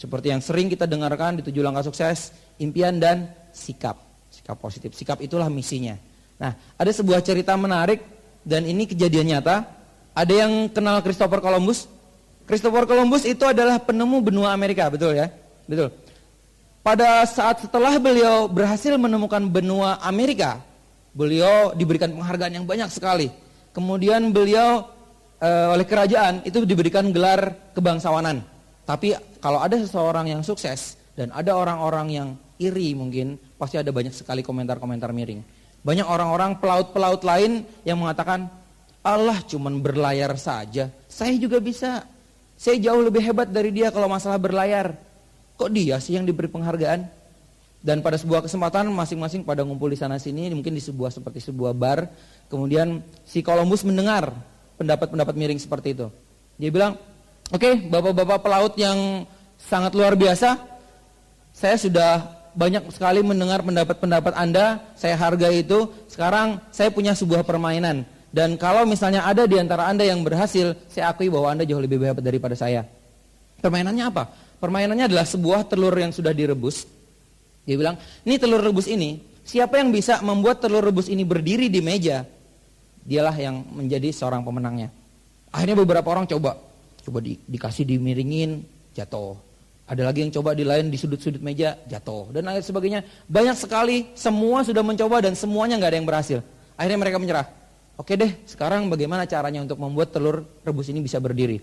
Seperti yang sering kita dengarkan di 7 langkah sukses, impian dan sikap. Sikap positif, sikap itulah misinya. Nah, ada sebuah cerita menarik dan ini kejadian nyata. Ada yang kenal Christopher Columbus? Christopher Columbus itu adalah penemu benua Amerika, betul ya? Betul. Pada saat setelah beliau berhasil menemukan benua Amerika, beliau diberikan penghargaan yang banyak sekali. Kemudian beliau oleh kerajaan itu diberikan gelar kebangsawanan. Tapi kalau ada seseorang yang sukses dan ada orang-orang yang iri mungkin, pasti ada banyak sekali komentar-komentar miring. Banyak orang-orang pelaut-pelaut lain yang mengatakan, Allah cuman berlayar saja, saya juga bisa. Saya jauh lebih hebat dari dia kalau masalah berlayar. Kok dia sih yang diberi penghargaan? Dan pada sebuah kesempatan masing-masing pada ngumpul di sana sini, mungkin di seperti sebuah bar. Kemudian si Columbus mendengar pendapat-pendapat miring seperti itu. Dia bilang, oke, bapak-bapak pelaut yang sangat luar biasa, saya sudah banyak sekali mendengar pendapat-pendapat Anda, saya hargai itu. Sekarang saya punya sebuah permainan. Dan kalau misalnya ada di antara Anda yang berhasil, saya akui bahwa Anda jauh lebih hebat daripada saya. Permainannya apa? Permainannya adalah sebuah telur yang sudah direbus. Dia bilang, ini telur rebus ini, siapa yang bisa membuat telur rebus ini berdiri di meja, dialah yang menjadi seorang pemenangnya. Akhirnya beberapa orang coba dikasih dimiringin, jatuh. Ada lagi yang coba di lain di sudut-sudut meja, jatuh. Dan lain sebagainya. Banyak sekali, semua sudah mencoba dan semuanya nggak ada yang berhasil. Akhirnya mereka menyerah. Oke deh, sekarang bagaimana caranya untuk membuat telur rebus ini bisa berdiri?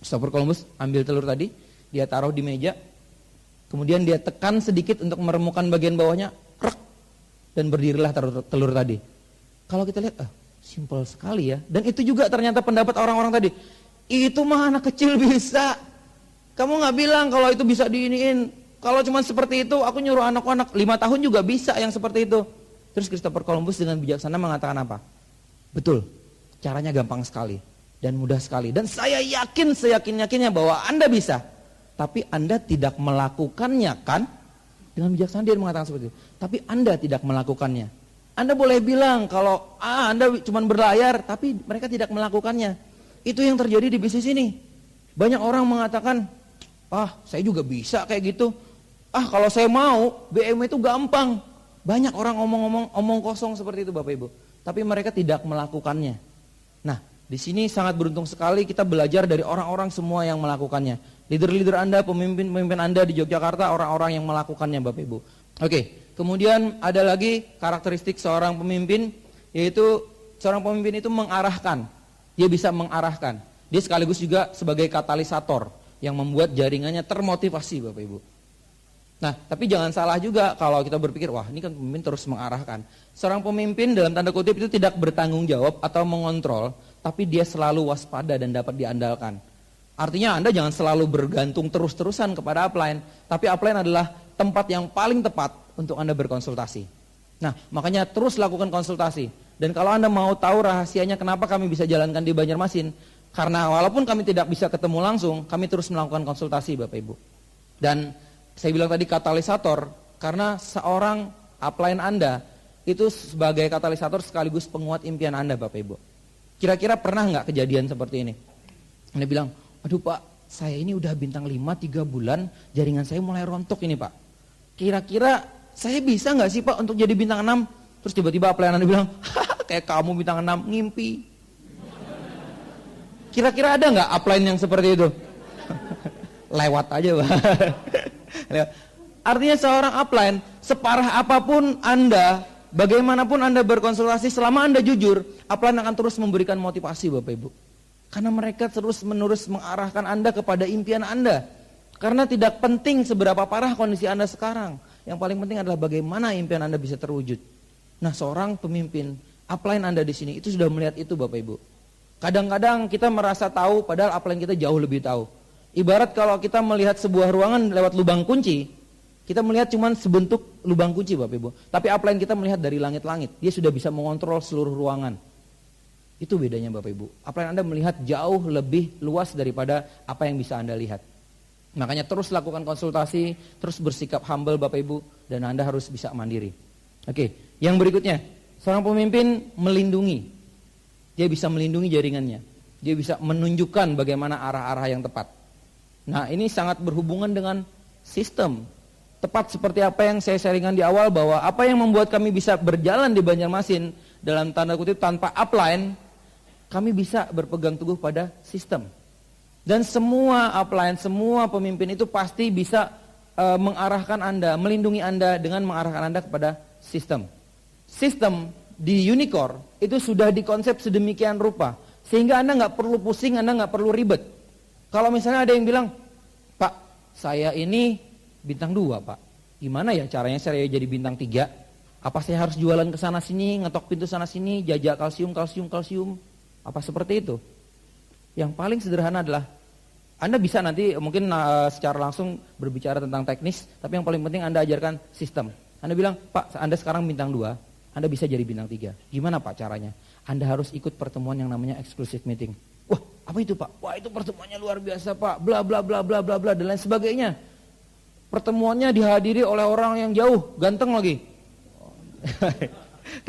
Christopher Columbus ambil telur tadi, dia taruh di meja, kemudian dia tekan sedikit untuk meremukan bagian bawahnya, krek, dan berdirilah telur tadi. Kalau kita lihat, simpel sekali ya. Dan itu juga ternyata pendapat orang-orang tadi. Itu mah anak kecil bisa. Kamu nggak bilang kalau itu bisa diiniin. Kalau cuma seperti itu, aku nyuruh anak-anak 5 tahun juga bisa yang seperti itu. Terus Christopher Columbus dengan bijaksana mengatakan apa? Betul, caranya gampang sekali dan mudah sekali. Dan saya yakin, seyakin-yakinnya bahwa Anda bisa. Tapi Anda tidak melakukannya kan? Dengan bijaksana dia mengatakan seperti itu. Tapi Anda tidak melakukannya. Anda boleh bilang kalau Anda cuma berlayar, tapi mereka tidak melakukannya. Itu yang terjadi di bisnis ini. Banyak orang mengatakan, saya juga bisa kayak gitu. Kalau saya mau, BMW itu gampang. Banyak orang omong kosong seperti itu Bapak Ibu. Tapi mereka tidak melakukannya. Nah, di sini sangat beruntung sekali kita belajar dari orang-orang semua yang melakukannya. Leader-leader Anda, pemimpin-pemimpin Anda di Yogyakarta, orang-orang yang melakukannya Bapak Ibu. Oke, kemudian ada lagi karakteristik seorang pemimpin, yaitu seorang pemimpin itu mengarahkan. Dia bisa mengarahkan. Dia sekaligus juga sebagai katalisator yang membuat jaringannya termotivasi Bapak Ibu. Nah, tapi jangan salah juga kalau kita berpikir, wah ini kan pemimpin terus mengarahkan. Seorang pemimpin dalam tanda kutip itu tidak bertanggung jawab atau mengontrol, tapi dia selalu waspada dan dapat diandalkan. Artinya Anda jangan selalu bergantung terus-terusan kepada upline, tapi upline adalah tempat yang paling tepat untuk Anda berkonsultasi. Nah, makanya terus lakukan konsultasi. Dan kalau Anda mau tahu rahasianya kenapa kami bisa jalankan di Banjarmasin, karena walaupun kami tidak bisa ketemu langsung, kami terus melakukan konsultasi Bapak Ibu. Dan saya bilang tadi katalisator, karena seorang upline Anda itu sebagai katalisator sekaligus penguat impian Anda Bapak Ibu. Kira-kira pernah nggak kejadian seperti ini? Anda bilang, Aduh Pak, saya ini udah bintang 5 3 bulan, jaringan saya mulai rontok ini Pak. Kira-kira saya bisa nggak sih Pak untuk jadi bintang 6? Terus tiba-tiba pelayanan bilang, kayak kamu bintang 6, ngimpi. Kira-kira ada nggak upline yang seperti itu? Lewat aja Pak. Artinya seorang upline, separah apapun Anda, bagaimanapun Anda berkonsultasi, selama Anda jujur, upline akan terus memberikan motivasi Bapak Ibu. Karena mereka terus-menerus mengarahkan Anda kepada impian Anda. Karena tidak penting seberapa parah kondisi Anda sekarang. Yang paling penting adalah bagaimana impian Anda bisa terwujud. Nah, seorang pemimpin, upline Anda di sini itu sudah melihat itu Bapak Ibu. Kadang-kadang kita merasa tahu, padahal upline kita jauh lebih tahu. Ibarat kalau kita melihat sebuah ruangan lewat lubang kunci, kita melihat cuma sebentuk lubang kunci Bapak Ibu. Tapi upline kita melihat dari langit-langit. Dia sudah bisa mengontrol seluruh ruangan. Itu bedanya Bapak Ibu. Upline Anda melihat jauh lebih luas daripada apa yang bisa Anda lihat. Makanya terus lakukan konsultasi, terus bersikap humble Bapak Ibu, dan Anda harus bisa mandiri. Oke, yang berikutnya, seorang pemimpin melindungi. Dia bisa melindungi jaringannya. Dia bisa menunjukkan bagaimana arah-arah yang tepat. Nah, ini sangat berhubungan dengan sistem. Tepat seperti apa yang saya sharingkan di awal, bahwa apa yang membuat kami bisa berjalan di Banjarmasin dalam tanda kutip tanpa upline, kami bisa berpegang teguh pada sistem. Dan semua upline, semua pemimpin itu pasti bisa mengarahkan Anda, melindungi Anda dengan mengarahkan Anda kepada sistem. Sistem di Unicor itu sudah dikonsep sedemikian rupa, sehingga Anda nggak perlu pusing, Anda nggak perlu ribet. Kalau misalnya ada yang bilang, Pak, saya ini bintang 2 Pak, gimana ya caranya saya jadi bintang 3? Apa saya harus jualan ke sana sini, ngetok pintu sana sini, jajak kalsium? Apa seperti itu? Yang paling sederhana adalah Anda bisa nanti mungkin secara langsung berbicara tentang teknis, tapi yang paling penting Anda ajarkan sistem. Anda bilang, Pak, Anda sekarang bintang 2, Anda bisa jadi bintang 3. Gimana Pak caranya? Anda harus ikut pertemuan yang namanya exclusive meeting. Wah, apa itu Pak? Wah, itu pertemuannya luar biasa Pak, bla bla bla bla bla bla dan lain sebagainya. Pertemuannya dihadiri oleh orang yang jauh, ganteng lagi.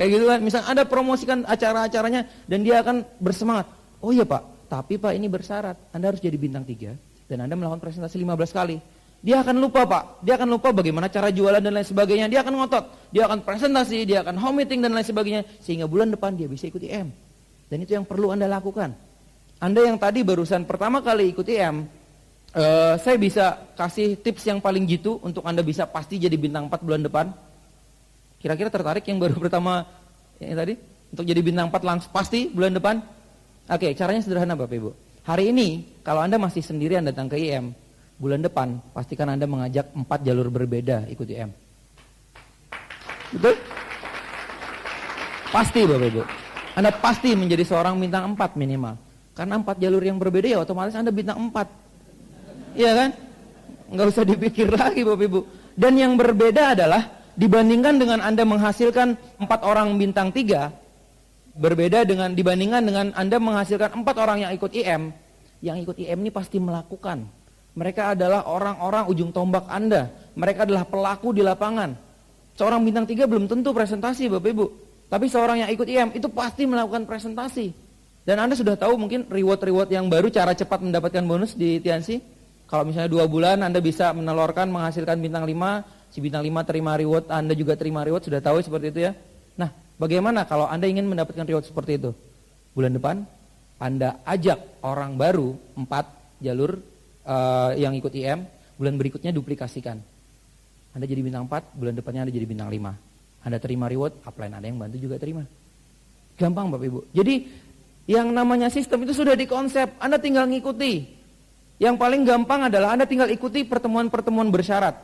Kayak gitu kan, misalnya Anda promosikan acara-acaranya dan dia akan bersemangat. Oh iya Pak, tapi Pak ini bersyarat, Anda harus jadi bintang 3 dan Anda melakukan presentasi 15 kali. Dia akan lupa Pak, dia akan lupa bagaimana cara jualan dan lain sebagainya. Dia akan ngotot, dia akan presentasi, dia akan home meeting dan lain sebagainya. Sehingga bulan depan dia bisa ikut IM. Dan itu yang perlu Anda lakukan. Anda yang tadi barusan pertama kali ikut IM, saya bisa kasih tips yang paling jitu untuk Anda bisa pasti jadi bintang 4 bulan depan. Kira-kira tertarik yang baru pertama yang tadi? Untuk jadi bintang 4 langsung pasti bulan depan? Oke, caranya sederhana Bapak Ibu. Hari ini, kalau Anda masih sendirian datang ke IM, bulan depan pastikan Anda mengajak 4 jalur berbeda ikut IM. Betul? Pasti Bapak Ibu. Anda pasti menjadi seorang bintang 4 minimal. Karena 4 jalur yang berbeda ya otomatis Anda bintang 4. Iya kan? Nggak usah dipikir lagi Bapak Ibu. Dan yang berbeda adalah dibandingkan dengan Anda menghasilkan 4 orang bintang 3, berbeda dengan dibandingkan dengan Anda menghasilkan 4 orang yang ikut IM. Yang ikut IM ini pasti melakukan. Mereka adalah orang-orang ujung tombak Anda. Mereka adalah pelaku di lapangan. Seorang bintang 3 belum tentu presentasi Bapak Ibu. Tapi seorang yang ikut IM itu pasti melakukan presentasi. Dan Anda sudah tahu mungkin reward-reward yang baru, cara cepat mendapatkan bonus di TNC. Kalau misalnya 2 bulan Anda bisa menelurkan menghasilkan bintang 5, si bintang 5 terima reward, Anda juga terima reward, sudah tahu seperti itu ya. Nah, bagaimana kalau Anda ingin mendapatkan reward seperti itu? Bulan depan Anda ajak orang baru 4 jalur yang ikut IM, bulan berikutnya duplikasikan. Anda jadi bintang 4, bulan depannya Anda jadi bintang 5. Anda terima reward, upline Anda yang bantu juga terima. Gampang Bapak Ibu. Jadi yang namanya sistem itu sudah dikonsep, Anda tinggal ngikuti. Yang paling gampang adalah Anda tinggal ikuti pertemuan-pertemuan bersyarat.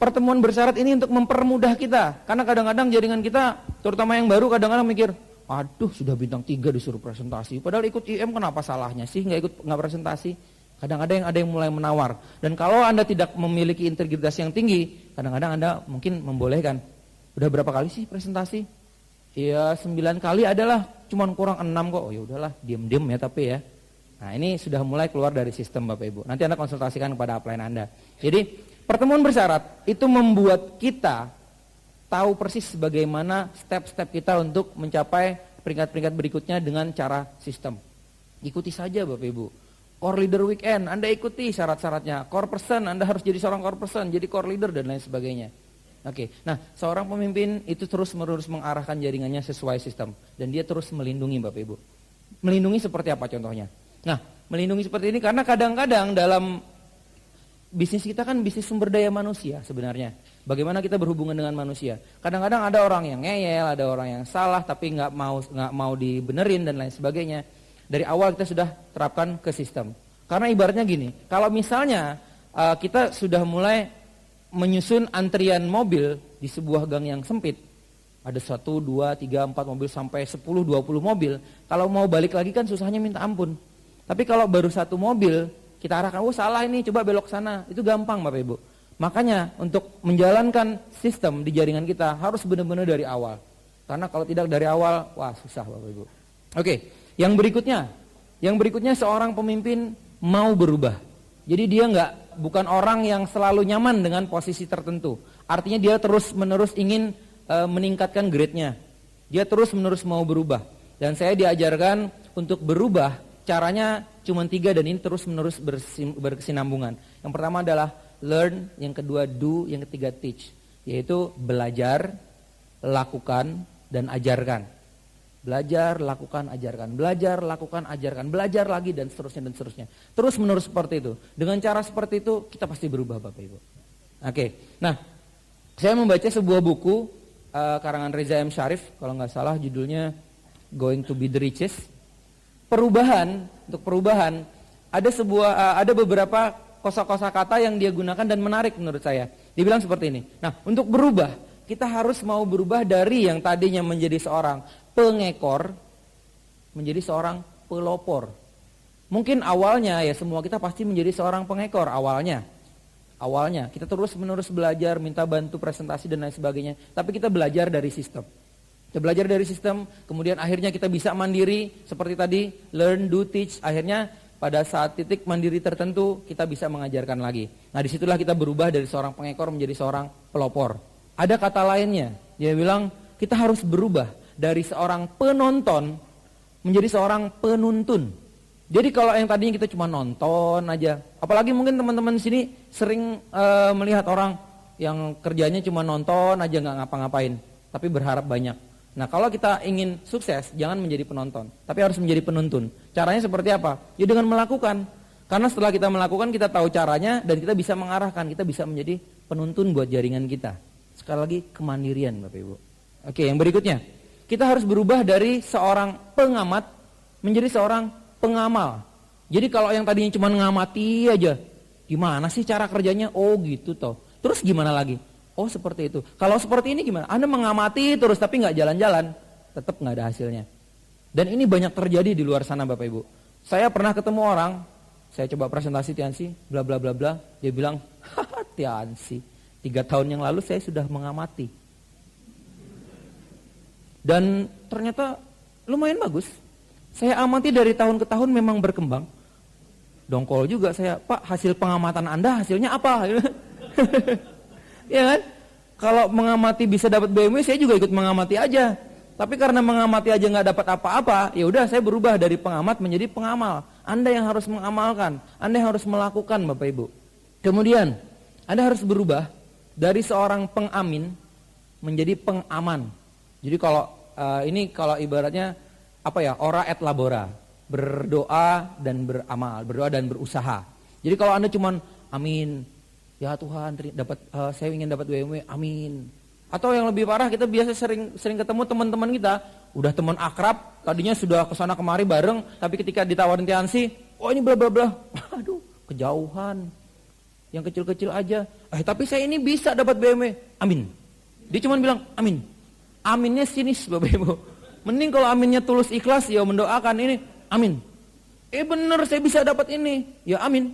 Pertemuan bersyarat ini untuk mempermudah kita. Karena kadang-kadang jaringan kita, terutama yang baru kadang-kadang mikir, aduh sudah bintang 3 disuruh presentasi. Padahal ikut IM kenapa salahnya sih nggak presentasi. Kadang-kadang ada yang mulai menawar. Dan kalau Anda tidak memiliki integritas yang tinggi, kadang-kadang Anda mungkin membolehkan. Udah berapa kali sih presentasi? Ya 9 kali adalah, cuman kurang 6 kok. Oh ya udahlah, diam-diam ya tapi ya. Nah ini sudah mulai keluar dari sistem Bapak Ibu. Nanti Anda konsultasikan kepada upline Anda. Jadi pertemuan bersyarat itu membuat kita tahu persis bagaimana step-step kita untuk mencapai peringkat-peringkat berikutnya dengan cara sistem. Ikuti saja Bapak Ibu. Core leader weekend, Anda ikuti syarat-syaratnya. Core person, Anda harus jadi seorang core person, jadi core leader dan lain sebagainya. Oke, nah seorang pemimpin itu terus-menerus mengarahkan jaringannya sesuai sistem. Dan dia terus melindungi Bapak Ibu. Melindungi seperti apa contohnya? Nah, melindungi seperti ini karena kadang-kadang dalam bisnis kita kan bisnis sumber daya manusia sebenarnya. Bagaimana kita berhubungan dengan manusia. Kadang-kadang ada orang yang ngeyel, ada orang yang salah tapi nggak mau dibenerin dan lain sebagainya. Dari awal kita sudah terapkan ke sistem. Karena ibaratnya gini, kalau misalnya kita sudah mulai menyusun antrian mobil di sebuah gang yang sempit, ada 1, 2, 3, 4 mobil sampai 10, 20 mobil, kalau mau balik lagi kan susahnya minta ampun. Tapi kalau baru 1 mobil, kita arahkan, oh salah ini, coba belok sana, itu gampang Bapak Ibu. Makanya untuk menjalankan sistem di jaringan kita harus benar-benar dari awal. Karena kalau tidak dari awal, wah susah Bapak Ibu. Oke, yang berikutnya seorang pemimpin mau berubah. Jadi dia bukan orang yang selalu nyaman dengan posisi tertentu. Artinya dia terus-menerus ingin meningkatkan grade-nya. Dia terus-menerus mau berubah. Dan saya diajarkan untuk berubah, caranya cuma 3 dan ini terus-menerus berkesinambungan. Yang pertama adalah learn, yang kedua do, yang ketiga teach. Yaitu belajar, lakukan, dan ajarkan. Belajar, lakukan, ajarkan. Belajar, lakukan, ajarkan. Belajar lagi dan seterusnya dan seterusnya. Terus menerus seperti itu. Dengan cara seperti itu kita pasti berubah Bapak Ibu. Oke. Nah, saya membaca sebuah buku karangan Reza M. Syarif, kalau nggak salah judulnya Going to be the Richest. Untuk perubahan ada beberapa kosa-kosa kata yang dia gunakan dan menarik menurut saya. Dia bilang seperti ini. Nah, untuk berubah kita harus mau berubah dari yang tadinya menjadi seorang pengekor menjadi seorang pelopor. Mungkin awalnya ya semua kita pasti menjadi seorang pengekor awalnya kita terus-menerus belajar, minta bantu presentasi dan lain sebagainya. Tapi kita belajar dari sistem. Kita belajar dari sistem, kemudian akhirnya kita bisa mandiri seperti tadi, learn, do, teach. Akhirnya pada saat titik mandiri tertentu kita bisa mengajarkan lagi. Nah, disitulah kita berubah dari seorang pengekor menjadi seorang pelopor. Ada kata lainnya, dia bilang kita harus berubah dari seorang penonton menjadi seorang penuntun. Jadi kalau yang tadinya kita cuma nonton aja, apalagi mungkin teman-teman di sini sering melihat orang yang kerjanya cuma nonton aja nggak ngapa-ngapain, tapi berharap banyak. Nah, kalau kita ingin sukses, jangan menjadi penonton, tapi harus menjadi penuntun. Caranya seperti apa? Ya dengan melakukan. Karena setelah kita melakukan, kita tahu caranya dan kita bisa mengarahkan, kita bisa menjadi penuntun buat jaringan kita. Sekali lagi kemandirian Bapak Ibu. Oke, yang berikutnya. Kita harus berubah dari seorang pengamat menjadi seorang pengamal. Jadi kalau yang tadinya cuma ngamati aja, gimana sih cara kerjanya? Oh gitu toh. Terus gimana lagi? Oh seperti itu. Kalau seperti ini gimana? Anda mengamati terus tapi nggak jalan-jalan, tetap nggak ada hasilnya. Dan ini banyak terjadi di luar sana Bapak Ibu. Saya pernah ketemu orang, saya coba presentasi Tiansi, bla bla bla bla. Dia bilang, haha Tiansi, 3 tahun yang lalu saya sudah mengamati. Dan ternyata lumayan bagus. Saya amati dari tahun ke tahun memang berkembang. Dongkol juga saya, Pak hasil pengamatan Anda hasilnya apa? Ya kan? Kalau mengamati bisa dapat BMW, saya juga ikut mengamati aja. Tapi karena mengamati aja nggak dapat apa-apa, ya udah saya berubah dari pengamat menjadi pengamal. Anda yang harus mengamalkan, Anda yang harus melakukan Bapak Ibu. Kemudian, Anda harus berubah dari seorang pengamin menjadi pengaman. Jadi kalau ibaratnya apa ya, ora et labora, berdoa dan beramal, berdoa dan berusaha. Jadi kalau Anda cuman amin, ya Tuhan, saya ingin dapat BMW, amin. Atau yang lebih parah, kita biasa sering ketemu teman-teman kita, udah teman akrab, tadinya sudah kesana kemari bareng, tapi ketika ditawarin Tiansi, oh ini bla bla bla, aduh kejauhan, yang kecil-kecil aja. Tapi saya ini bisa dapat BMW, amin. Dia cuma bilang amin. Aminnya sinis Bapak Ibu. Mending kalau aminnya tulus ikhlas, ya mendoakan ini, amin. Bener saya bisa dapat ini, ya amin.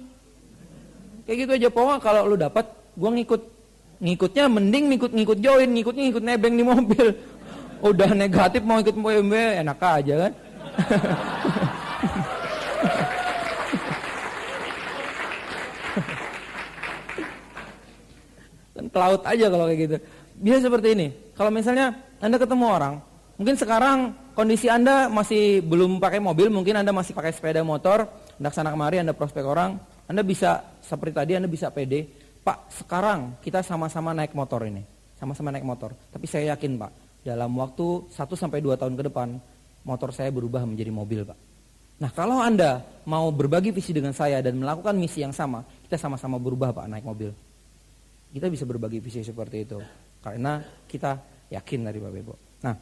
Kayak gitu aja, pokoknya kalau lu dapat, gua ngikutnya mending ngikut join, ngikut nebeng di mobil. Udah negatif mau ikut BMW, enak aja kan. Kan pelaut aja kalau kayak gitu. Bisa seperti ini. Kalau misalnya Anda ketemu orang, mungkin sekarang kondisi Anda masih belum pakai mobil, mungkin Anda masih pakai sepeda motor, hendak sana kemari, Anda prospek orang, Anda bisa seperti tadi, Anda bisa pede, Pak sekarang kita sama-sama naik motor ini, sama-sama naik motor. Tapi saya yakin Pak, dalam waktu 1-2 tahun ke depan, motor saya berubah menjadi mobil Pak. Nah kalau Anda mau berbagi visi dengan saya dan melakukan misi yang sama, kita sama-sama berubah Pak naik mobil. Kita bisa berbagi visi seperti itu, karena kita yakin dari Bapak Ibu. Nah,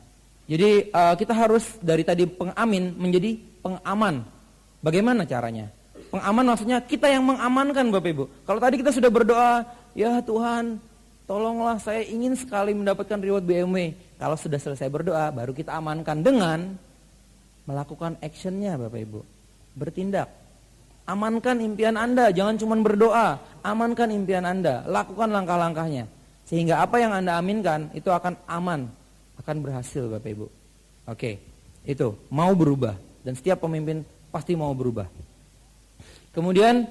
jadi kita harus dari tadi pengamin menjadi pengaman. Bagaimana caranya? Pengaman maksudnya kita yang mengamankan Bapak Ibu. Kalau tadi kita sudah berdoa, ya Tuhan tolonglah saya ingin sekali mendapatkan reward BMW. Kalau sudah selesai berdoa, baru kita amankan dengan melakukan actionnya Bapak Ibu. Bertindak. Amankan impian Anda, jangan cuma berdoa. Amankan impian Anda, lakukan langkah-langkahnya. Sehingga apa yang Anda aminkan itu akan aman, akan berhasil Bapak Ibu. Oke, itu mau berubah. Dan setiap pemimpin pasti mau berubah. Kemudian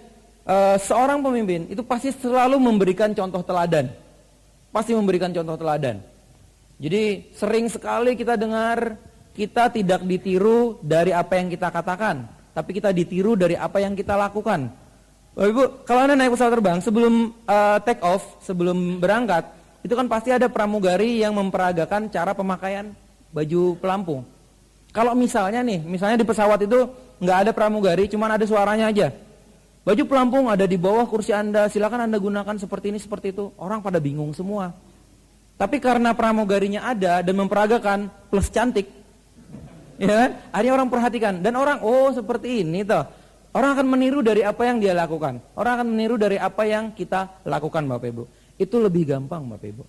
seorang pemimpin itu pasti selalu memberikan contoh teladan. Pasti memberikan contoh teladan. Jadi sering sekali kita dengar kita tidak ditiru dari apa yang kita katakan, tapi kita ditiru dari apa yang kita lakukan. Bapak Ibu, kalau Anda naik pesawat terbang sebelum take off, sebelum berangkat, itu kan pasti ada pramugari yang memperagakan cara pemakaian baju pelampung. Kalau misalnya di pesawat itu nggak ada pramugari, cuma ada suaranya aja. Baju pelampung ada di bawah kursi Anda, silakan Anda gunakan seperti ini, seperti itu. Orang pada bingung semua. Tapi karena pramugarinya ada dan memperagakan plus cantik, ya kan? Akhirnya orang perhatikan dan orang, oh seperti ini toh. Orang akan meniru dari apa yang dia lakukan. Orang akan meniru dari apa yang kita lakukan Bapak Ibu. Itu lebih gampang Bapak Ibu.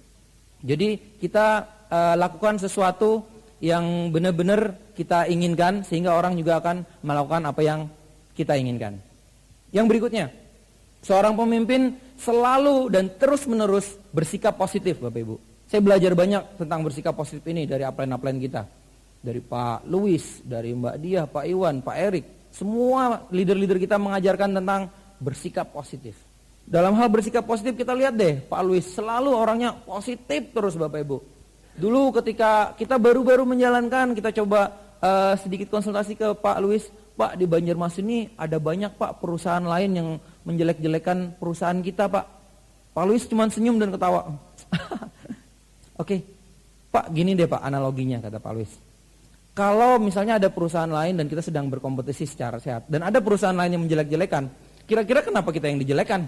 Jadi kita lakukan sesuatu yang benar-benar kita inginkan sehingga orang juga akan melakukan apa yang kita inginkan. Yang berikutnya, seorang pemimpin selalu dan terus-menerus bersikap positif Bapak Ibu. Saya belajar banyak tentang bersikap positif ini dari upline-upline kita. Dari Pak Louis, dari Mbak Diah, Pak Iwan, Pak Erik. Semua leader-leader kita mengajarkan tentang bersikap positif. Dalam hal bersikap positif kita lihat deh, Pak Louis selalu orangnya positif terus Bapak Ibu. Dulu ketika kita baru-baru menjalankan, kita coba sedikit konsultasi ke Pak Louis. Pak, di Banjarmasin ini ada banyak Pak perusahaan lain yang menjelek-jelekan perusahaan kita Pak. Pak Louis cuma senyum dan ketawa. Oke, Pak gini deh Pak analoginya kata Pak Louis. Kalau misalnya ada perusahaan lain dan kita sedang berkompetisi secara sehat. Dan ada perusahaan lain yang menjelek-jelekan. Kira-kira kenapa kita yang dijelekan?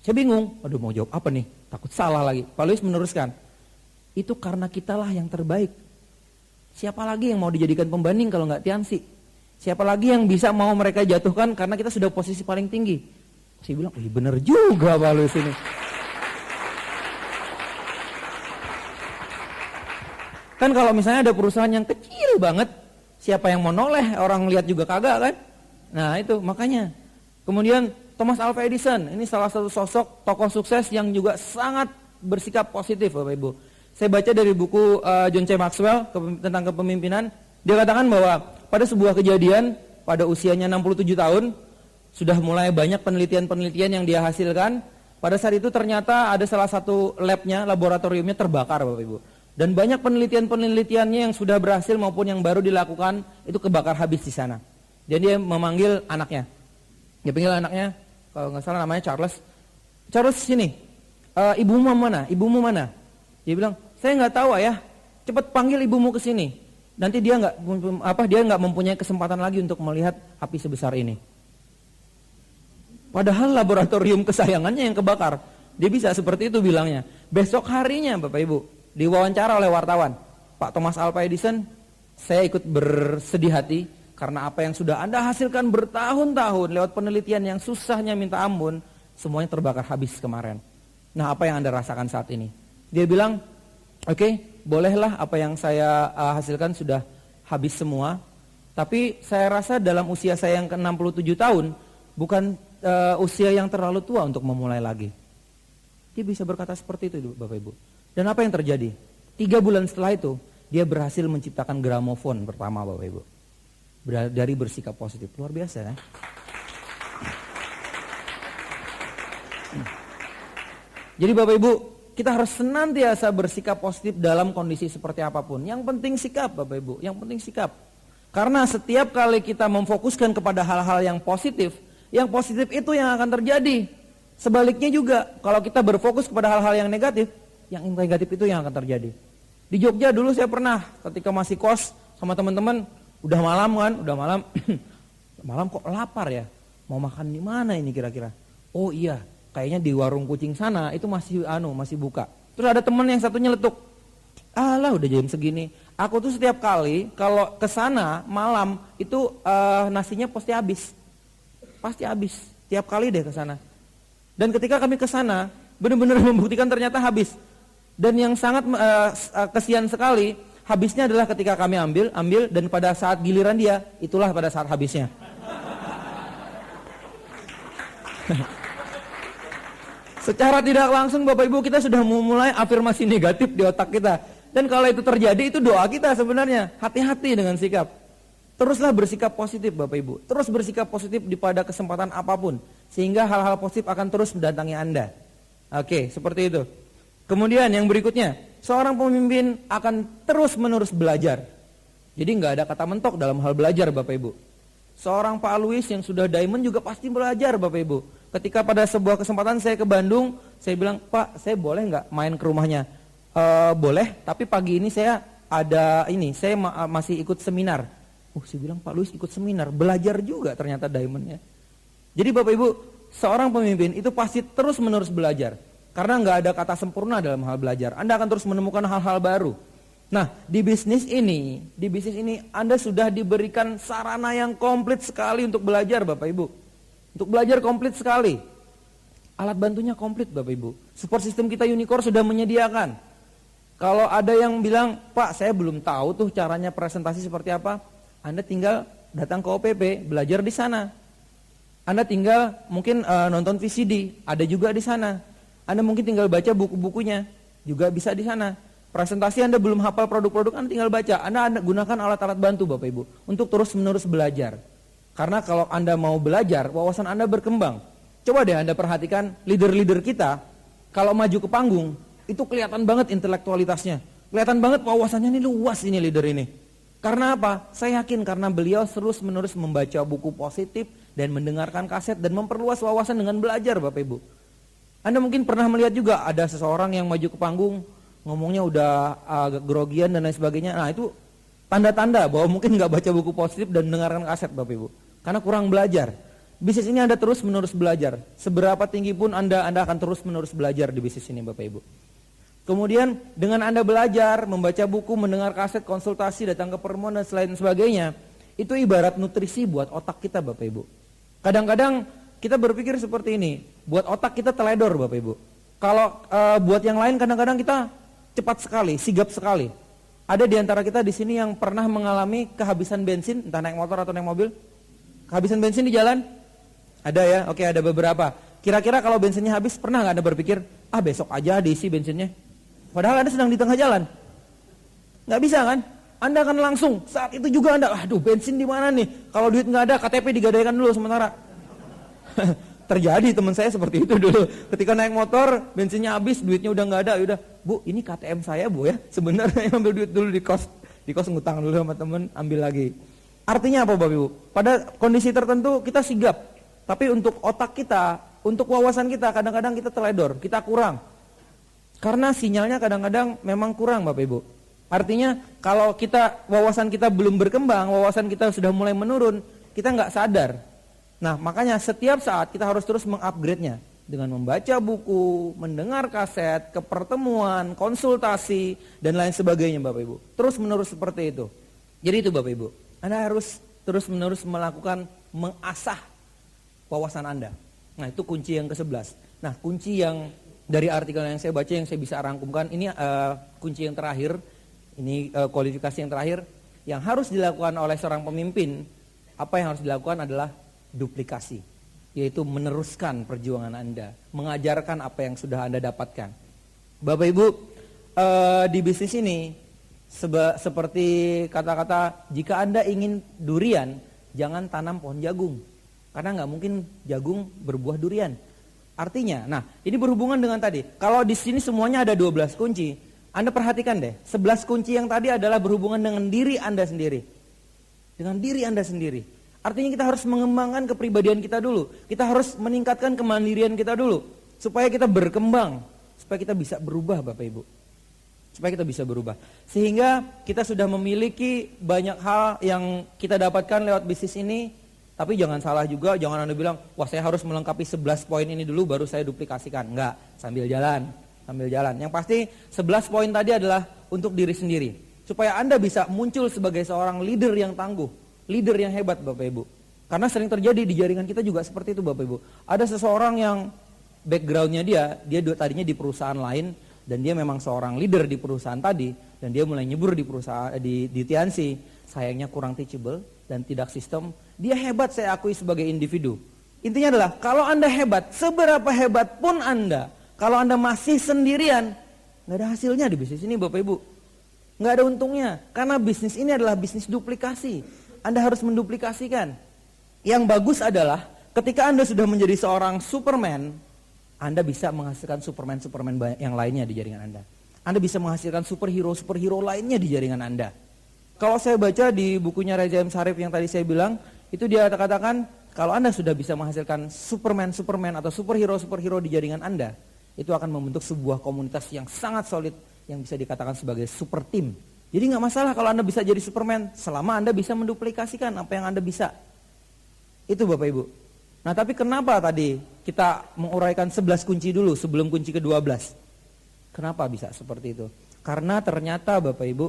Saya bingung. Aduh mau jawab apa nih? Takut salah lagi. Pak Louis meneruskan. Itu karena kitalah yang terbaik. Siapa lagi yang mau dijadikan pembanding kalau nggak Tiansi? Siapa lagi yang bisa mau mereka jatuhkan karena kita sudah posisi paling tinggi? Saya bilang, wih bener juga Pak Louis ini. Kan kalau misalnya ada perusahaan yang kecil banget, siapa yang mau noleh? Orang lihat juga kagak kan? Nah itu makanya. Kemudian Thomas Alva Edison, ini salah satu sosok tokoh sukses yang juga sangat bersikap positif Bapak Ibu. Saya baca dari buku John C. Maxwell tentang kepemimpinan. Dia katakan bahwa pada sebuah kejadian pada usianya 67 tahun sudah mulai banyak penelitian-penelitian yang dia hasilkan. Pada saat itu ternyata ada salah satu labnya, laboratoriumnya terbakar Bapak Ibu. Dan banyak penelitian-penelitiannya yang sudah berhasil maupun yang baru dilakukan itu kebakar habis di sana. Dan dia memanggil anaknya. Dia panggil anaknya, kalau nggak salah namanya Charles. Charles sini, ibumu mana? Ibumu mana? Dia bilang, saya nggak tahu ayah. Cepat panggil ibumu ke sini. Nanti dia nggak mempunyai kesempatan lagi untuk melihat api sebesar ini. Padahal laboratorium kesayangannya yang kebakar. Dia bisa seperti itu bilangnya. Besok harinya Bapak Ibu diwawancara oleh wartawan. Pak Thomas Alva Edison, saya ikut bersedih hati karena apa yang sudah Anda hasilkan bertahun-tahun lewat penelitian yang susahnya minta ampun, semuanya terbakar habis kemarin. Nah apa yang Anda rasakan saat ini? Dia bilang, oke, bolehlah apa yang saya hasilkan sudah habis semua. Tapi saya rasa dalam usia saya yang ke-67 tahun, bukan usia yang terlalu tua untuk memulai lagi. Dia bisa berkata seperti itu Bapak Ibu. Dan apa yang terjadi? 3 bulan setelah itu, dia berhasil menciptakan gramofon pertama Bapak Ibu. Dari bersikap positif, luar biasa ya. Jadi Bapak Ibu, kita harus senantiasa bersikap positif dalam kondisi seperti apapun. Yang penting sikap Bapak Ibu, yang penting sikap. Karena setiap kali kita memfokuskan kepada hal-hal yang positif itu yang akan terjadi. Sebaliknya juga, kalau kita berfokus kepada hal-hal yang negatif itu yang akan terjadi. Di Jogja dulu saya pernah ketika masih kos sama teman-teman, udah malam, malam kok lapar ya, mau makan di mana ini kira-kira? Oh iya, kayaknya di warung kucing sana itu masih buka. Terus ada teman yang satu nyeletuk, alah udah jam segini. Aku tuh setiap kali kalau ke sana malam itu nasinya pasti habis. Tiap kali deh ke sana. Dan ketika kami ke sana benar-benar membuktikan ternyata habis. Dan yang sangat kesian sekali, habisnya adalah ketika kami ambil dan pada saat giliran dia, itulah pada saat habisnya. Secara tidak langsung Bapak Ibu kita sudah memulai afirmasi negatif di otak kita. Dan kalau itu terjadi itu doa kita sebenarnya. Hati-hati dengan sikap. Teruslah bersikap positif Bapak Ibu. Terus bersikap positif di pada kesempatan apapun. Sehingga hal-hal positif akan terus mendatangi Anda. Oke, seperti itu. Kemudian yang berikutnya, seorang pemimpin akan terus-menerus belajar. Jadi nggak ada kata mentok dalam hal belajar Bapak Ibu. Seorang Pak Luis yang sudah diamond juga pasti belajar Bapak Ibu. Ketika pada sebuah kesempatan saya ke Bandung, saya bilang, Pak saya boleh nggak main ke rumahnya? Boleh, tapi pagi ini saya masih ikut seminar. Saya bilang Pak Luis ikut seminar, belajar juga ternyata diamondnya. Jadi Bapak Ibu, seorang pemimpin itu pasti terus menerus belajar. Karena nggak ada kata sempurna dalam hal belajar. Anda akan terus menemukan hal-hal baru. Nah, di bisnis ini Anda sudah diberikan sarana yang komplit sekali untuk belajar Bapak Ibu. Untuk belajar komplit sekali. Alat bantunya komplit Bapak Ibu. Support system kita Unicore sudah menyediakan. Kalau ada yang bilang, Pak saya belum tahu tuh caranya presentasi seperti apa, Anda tinggal datang ke OPP, belajar di sana. Anda tinggal mungkin nonton VCD, ada juga di sana. Anda mungkin tinggal baca buku-bukunya, juga bisa di sana. Presentasi Anda belum hafal produk-produk, Anda tinggal baca. Anda gunakan alat-alat bantu Bapak Ibu, untuk terus-menerus belajar. Karena kalau Anda mau belajar, wawasan Anda berkembang. Coba deh Anda perhatikan leader-leader kita, kalau maju ke panggung, itu kelihatan banget intelektualitasnya. Kelihatan banget wawasannya ini luas ini leader ini. Karena apa? Saya yakin karena beliau terus-menerus membaca buku positif dan mendengarkan kaset dan memperluas wawasan dengan belajar Bapak Ibu. Anda mungkin pernah melihat juga ada seseorang yang maju ke panggung, ngomongnya udah agak grogian dan lain sebagainya. Nah itu tanda-tanda bahwa mungkin nggak baca buku positif dan mendengarkan kaset Bapak Ibu. Karena kurang belajar. Bisnis ini Anda terus-menerus belajar. Seberapa tinggi pun Anda akan terus-menerus belajar di bisnis ini Bapak Ibu. Kemudian dengan Anda belajar, membaca buku, mendengar kaset, konsultasi, datang ke pertemuan dan selain sebagainya, itu ibarat nutrisi buat otak kita Bapak Ibu. Kadang-kadang kita berpikir seperti ini, buat otak kita teledor Bapak Ibu. Kalau buat yang lain kadang-kadang kita cepat sekali, sigap sekali. Ada di antara kita di sini yang pernah mengalami kehabisan bensin, entah naik motor atau naik mobil? Kehabisan bensin di jalan? Ada ya? Oke, ada beberapa. Kira-kira kalau bensinnya habis, pernah nggak Anda berpikir, besok aja diisi bensinnya? Padahal Anda sedang di tengah jalan. Nggak bisa kan? Anda akan langsung, saat itu juga Anda, bensin di mana nih? Kalau duit nggak ada, KTP digadaikan dulu sementara. Terjadi teman saya seperti itu dulu. Ketika naik motor, bensinnya habis, duitnya udah nggak ada. Yaudah, Bu, ini KTM saya Bu ya. Sebenarnya ambil duit dulu di kos ngutang dulu sama temen, ambil lagi. Artinya apa Bapak Ibu? Pada kondisi tertentu kita sigap. Tapi untuk otak kita, untuk wawasan kita, kadang-kadang kita teledor, kita kurang. Karena sinyalnya kadang-kadang memang kurang Bapak Ibu. Artinya kalau wawasan kita belum berkembang, wawasan kita sudah mulai menurun, kita nggak sadar. Nah makanya setiap saat kita harus terus mengupgrade-nya. Dengan membaca buku, mendengar kaset, ke pertemuan, konsultasi, dan lain sebagainya Bapak Ibu. Terus menerus seperti itu. Jadi itu Bapak Ibu, Anda harus terus menerus melakukan mengasah wawasan Anda. Nah itu kunci yang ke-11. Nah kunci yang dari artikel yang saya baca yang saya bisa rangkumkan, ini kunci yang terakhir, ini kualifikasi yang terakhir, yang harus dilakukan oleh seorang pemimpin, apa yang harus dilakukan adalah duplikasi, yaitu meneruskan perjuangan Anda, mengajarkan apa yang sudah Anda dapatkan. Bapak Ibu, di bisnis ini, seperti kata-kata, jika Anda ingin durian, jangan tanam pohon jagung, karena nggak mungkin jagung berbuah durian. Artinya, nah ini berhubungan dengan tadi. Kalau di sini semuanya ada 12 kunci, Anda perhatikan deh, 11 kunci yang tadi adalah berhubungan dengan diri Anda sendiri. Dengan diri Anda sendiri. Artinya kita harus mengembangkan kepribadian kita dulu. Kita harus meningkatkan kemandirian kita dulu. Supaya kita berkembang. Supaya kita bisa berubah Bapak Ibu. Supaya kita bisa berubah. Sehingga kita sudah memiliki banyak hal yang kita dapatkan lewat bisnis ini. Tapi jangan salah juga, jangan Anda bilang, wah saya harus melengkapi 11 poin ini dulu baru saya duplikasikan. Enggak, sambil jalan. Yang pasti 11 poin tadi adalah untuk diri sendiri. Supaya Anda bisa muncul sebagai seorang leader yang tangguh. Leader yang hebat Bapak Ibu. Karena sering terjadi di jaringan kita juga seperti itu Bapak Ibu. Ada seseorang yang backgroundnya dia tadinya di perusahaan lain. Dan dia memang seorang leader di perusahaan tadi. Dan dia mulai nyebur di perusahaan di TNC. Sayangnya kurang teachable dan tidak sistem. Dia hebat saya akui sebagai individu. Intinya adalah kalau Anda hebat, seberapa hebat pun Anda, kalau Anda masih sendirian, nggak ada hasilnya di bisnis ini Bapak Ibu. Nggak ada untungnya. Karena bisnis ini adalah bisnis duplikasi. Anda harus menduplikasikan. Yang bagus adalah ketika Anda sudah menjadi seorang Superman, Anda bisa menghasilkan Superman yang lainnya di jaringan Anda. Anda bisa menghasilkan superhero lainnya di jaringan Anda. Kalau saya baca di bukunya Reza M. Syarif yang tadi saya bilang, itu dia katakan kalau Anda sudah bisa menghasilkan Superman atau superhero di jaringan Anda, itu akan membentuk sebuah komunitas yang sangat solid yang bisa dikatakan sebagai super team. Jadi nggak masalah kalau Anda bisa jadi Superman selama Anda bisa menduplikasikan apa yang Anda bisa. Itu Bapak Ibu. Nah tapi kenapa tadi kita menguraikan 11 kunci dulu sebelum kunci ke-12? Kenapa bisa seperti itu? Karena ternyata Bapak Ibu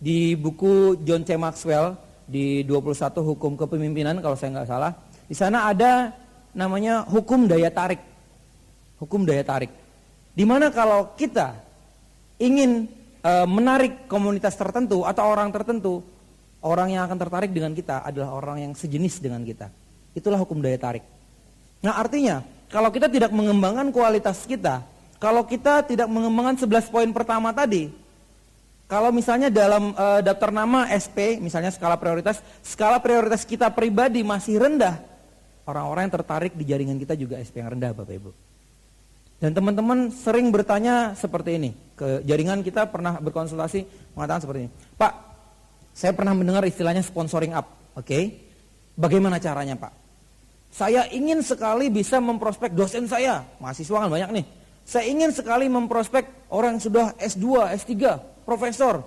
di buku John C. Maxwell di 21 Hukum Kepemimpinan kalau saya nggak salah, di sana ada namanya hukum daya tarik. Hukum daya tarik. Dimana kalau kita ingin menarik komunitas tertentu atau orang tertentu, orang yang akan tertarik dengan kita adalah orang yang sejenis dengan kita. Itulah hukum daya tarik. Nah artinya kalau kita tidak mengembangkan kualitas kita, kalau kita tidak mengembangkan 11 poin pertama tadi, kalau misalnya dalam daftar nama SP, misalnya skala prioritas kita pribadi masih rendah, orang-orang yang tertarik di jaringan kita juga SP yang rendah Bapak Ibu. Dan teman-teman sering bertanya seperti ini, ke jaringan kita pernah berkonsultasi mengatakan seperti ini, Pak, saya pernah mendengar istilahnya sponsoring up, oke? Bagaimana caranya Pak? Saya ingin sekali bisa memprospek dosen saya, mahasiswa kan banyak nih. Saya ingin sekali memprospek orang yang sudah S2, S3, profesor,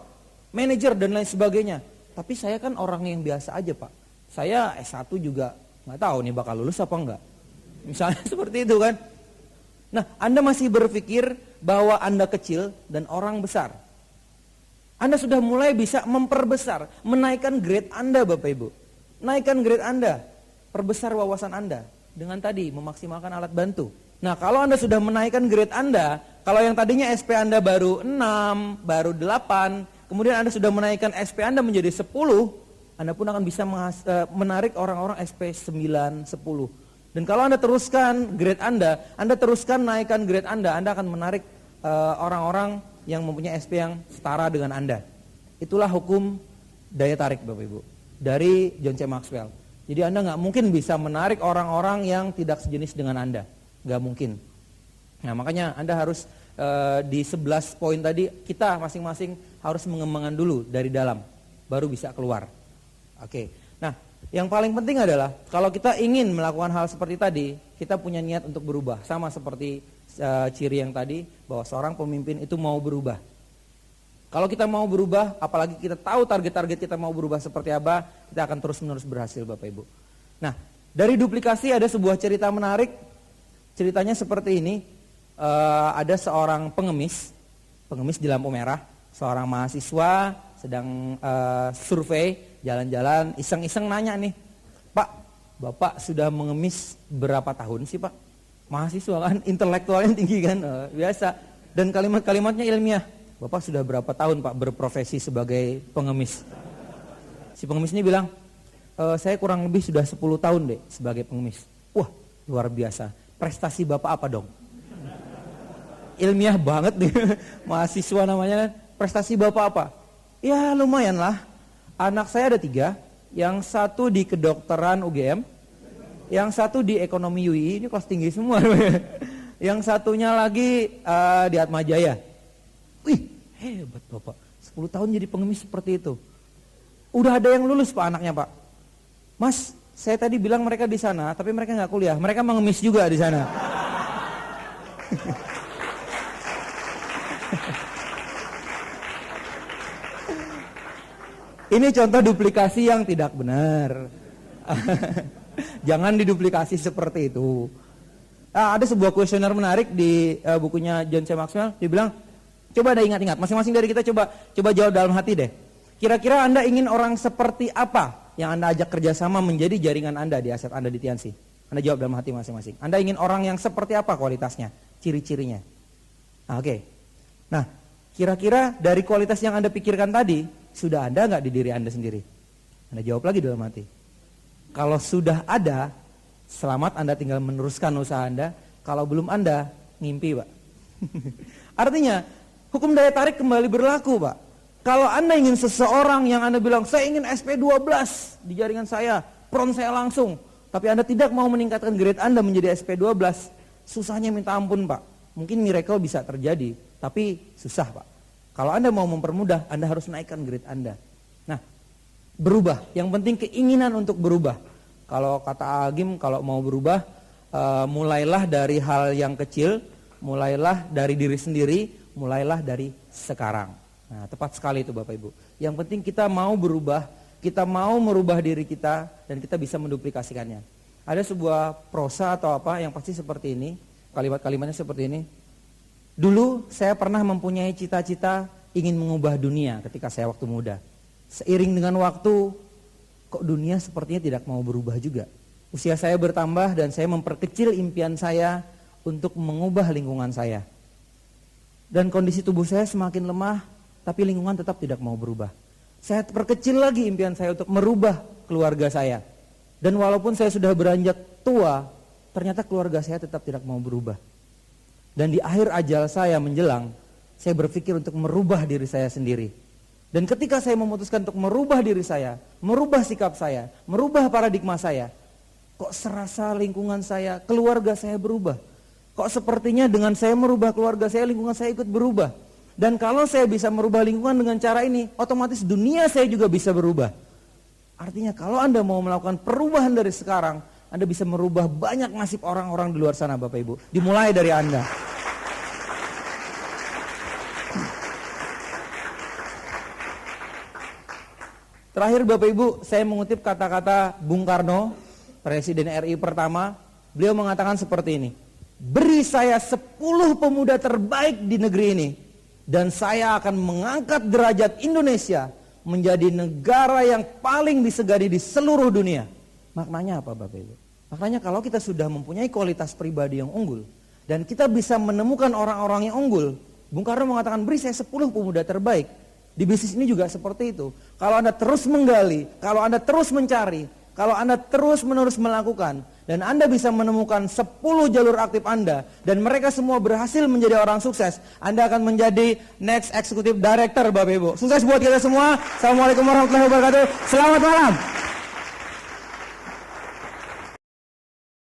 manajer dan lain sebagainya. Tapi saya kan orang yang biasa aja Pak. Saya S1 juga nggak tahu nih bakal lulus apa enggak. Misalnya seperti itu kan. Nah Anda masih berpikir bahwa Anda kecil dan orang besar. Anda sudah mulai bisa memperbesar, menaikkan grade Anda Bapak Ibu. Naikkan grade Anda, perbesar wawasan Anda. Dengan tadi memaksimalkan alat bantu. Nah kalau Anda sudah menaikkan grade Anda, kalau yang tadinya SP Anda baru 6, baru 8, kemudian Anda sudah menaikkan SP Anda menjadi 10, Anda pun akan bisa menarik orang-orang SP 9, 10. Dan kalau Anda teruskan grade Anda teruskan naikkan grade Anda akan menarik orang-orang yang mempunyai SP yang setara dengan Anda. Itulah hukum daya tarik Bapak Ibu dari John C. Maxwell. Jadi Anda nggak mungkin bisa menarik orang-orang yang tidak sejenis dengan Anda. Nggak mungkin. Nah makanya Anda harus di 11 poin tadi kita masing-masing harus mengembangkan dulu dari dalam. Baru bisa keluar. Oke. Nah yang paling penting adalah kalau kita ingin melakukan hal seperti tadi, kita punya niat untuk berubah. Sama seperti ciri yang tadi, bahwa seorang pemimpin itu mau berubah. Kalau kita mau berubah, apalagi kita tahu target-target kita mau berubah seperti apa, kita akan terus-menerus berhasil Bapak Ibu. Nah, dari duplikasi ada sebuah cerita menarik. Ceritanya seperti ini, ada seorang pengemis di lampu merah, seorang mahasiswa sedang survei, jalan-jalan, iseng-iseng nanya nih, Pak, Bapak sudah mengemis berapa tahun sih Pak? Mahasiswa kan, intelektualnya tinggi kan, biasa. Dan kalimat-kalimatnya ilmiah. Bapak sudah berapa tahun Pak berprofesi sebagai pengemis? Si pengemis ini bilang, saya kurang lebih sudah 10 tahun deh sebagai pengemis. Wah, luar biasa. Prestasi Bapak apa dong? Ilmiah banget nih, mahasiswa namanya. Prestasi Bapak apa? Ya lumayan lah. Anak saya ada 3, yang satu di kedokteran UGM, yang satu di ekonomi UI, ini kelas tinggi semua. Yang satunya lagi di Atmajaya. Wih, hebat Bapak, 10 tahun jadi pengemis seperti itu. Udah ada yang lulus Pak anaknya Pak. Mas, saya tadi bilang mereka di sana, tapi mereka nggak kuliah. Mereka mengemis juga di sana. Ini contoh duplikasi yang tidak benar. Jangan diduplikasi seperti itu. Ada sebuah kuesioner menarik di bukunya John C. Maxwell. Dia bilang, coba Anda ingat-ingat, masing-masing dari kita coba jawab dalam hati deh. Kira-kira Anda ingin orang seperti apa yang Anda ajak kerjasama menjadi jaringan Anda di aset Anda di Tiansi? Anda jawab dalam hati masing-masing. Anda ingin orang yang seperti apa kualitasnya, ciri-cirinya? Oke. Nah, kira-kira dari kualitas yang Anda pikirkan tadi, sudah ada nggak di diri Anda sendiri? Anda jawab lagi dalam hati. Kalau sudah ada, selamat, Anda tinggal meneruskan usaha Anda. Kalau belum, Anda ngimpi Pak. Artinya, hukum daya tarik kembali berlaku Pak. Kalau Anda ingin seseorang yang Anda bilang, saya ingin SP12 di jaringan saya, pron saya langsung. Tapi Anda tidak mau meningkatkan grade Anda menjadi SP12, susahnya minta ampun Pak. Mungkin miracle bisa terjadi, tapi susah Pak. Kalau Anda mau mempermudah, Anda harus naikkan grade Anda. Nah, berubah. Yang penting keinginan untuk berubah. Kalau kata Agim, kalau mau berubah, mulailah dari hal yang kecil, mulailah dari diri sendiri, mulailah dari sekarang. Nah, tepat sekali itu Bapak Ibu. Yang penting kita mau berubah, kita mau merubah diri kita, dan kita bisa menduplikasikannya. Ada sebuah prosa atau apa yang pasti seperti ini, kalimat-kalimatnya seperti ini. Dulu saya pernah mempunyai cita-cita ingin mengubah dunia ketika saya waktu muda. Seiring dengan waktu, kok dunia sepertinya tidak mau berubah juga. Usia saya bertambah dan saya memperkecil impian saya untuk mengubah lingkungan saya. Dan kondisi tubuh saya semakin lemah, tapi lingkungan tetap tidak mau berubah. Saya perkecil lagi impian saya untuk merubah keluarga saya. Dan walaupun saya sudah beranjak tua, ternyata keluarga saya tetap tidak mau berubah. Dan di akhir ajal saya menjelang, saya berpikir untuk merubah diri saya sendiri. Dan ketika saya memutuskan untuk merubah diri saya, merubah sikap saya, merubah paradigma saya, kok serasa lingkungan saya, keluarga saya berubah. Kok sepertinya dengan saya merubah keluarga saya, lingkungan saya ikut berubah. Dan kalau saya bisa merubah lingkungan dengan cara ini, otomatis dunia saya juga bisa berubah. Artinya kalau Anda mau melakukan perubahan dari sekarang, Anda bisa merubah banyak nasib orang-orang di luar sana Bapak Ibu. Dimulai dari Anda. Terakhir Bapak Ibu, saya mengutip kata-kata Bung Karno, Presiden RI pertama. Beliau mengatakan seperti ini. Beri saya 10 pemuda terbaik di negeri ini, dan saya akan mengangkat derajat Indonesia menjadi negara yang paling disegani di seluruh dunia. Maknanya apa Bapak Ibu? Maknanya kalau kita sudah mempunyai kualitas pribadi yang unggul, dan kita bisa menemukan orang-orang yang unggul, Bung Karno mengatakan beri saya 10 pemuda terbaik. Di bisnis ini juga seperti itu. Kalau Anda terus menggali, kalau Anda terus mencari, kalau Anda terus menerus melakukan, dan Anda bisa menemukan 10 jalur aktif Anda, dan mereka semua berhasil menjadi orang sukses, Anda akan menjadi next executive director Bapak Ibu. Sukses buat kita semua. Assalamualaikum warahmatullahi wabarakatuh. Selamat malam.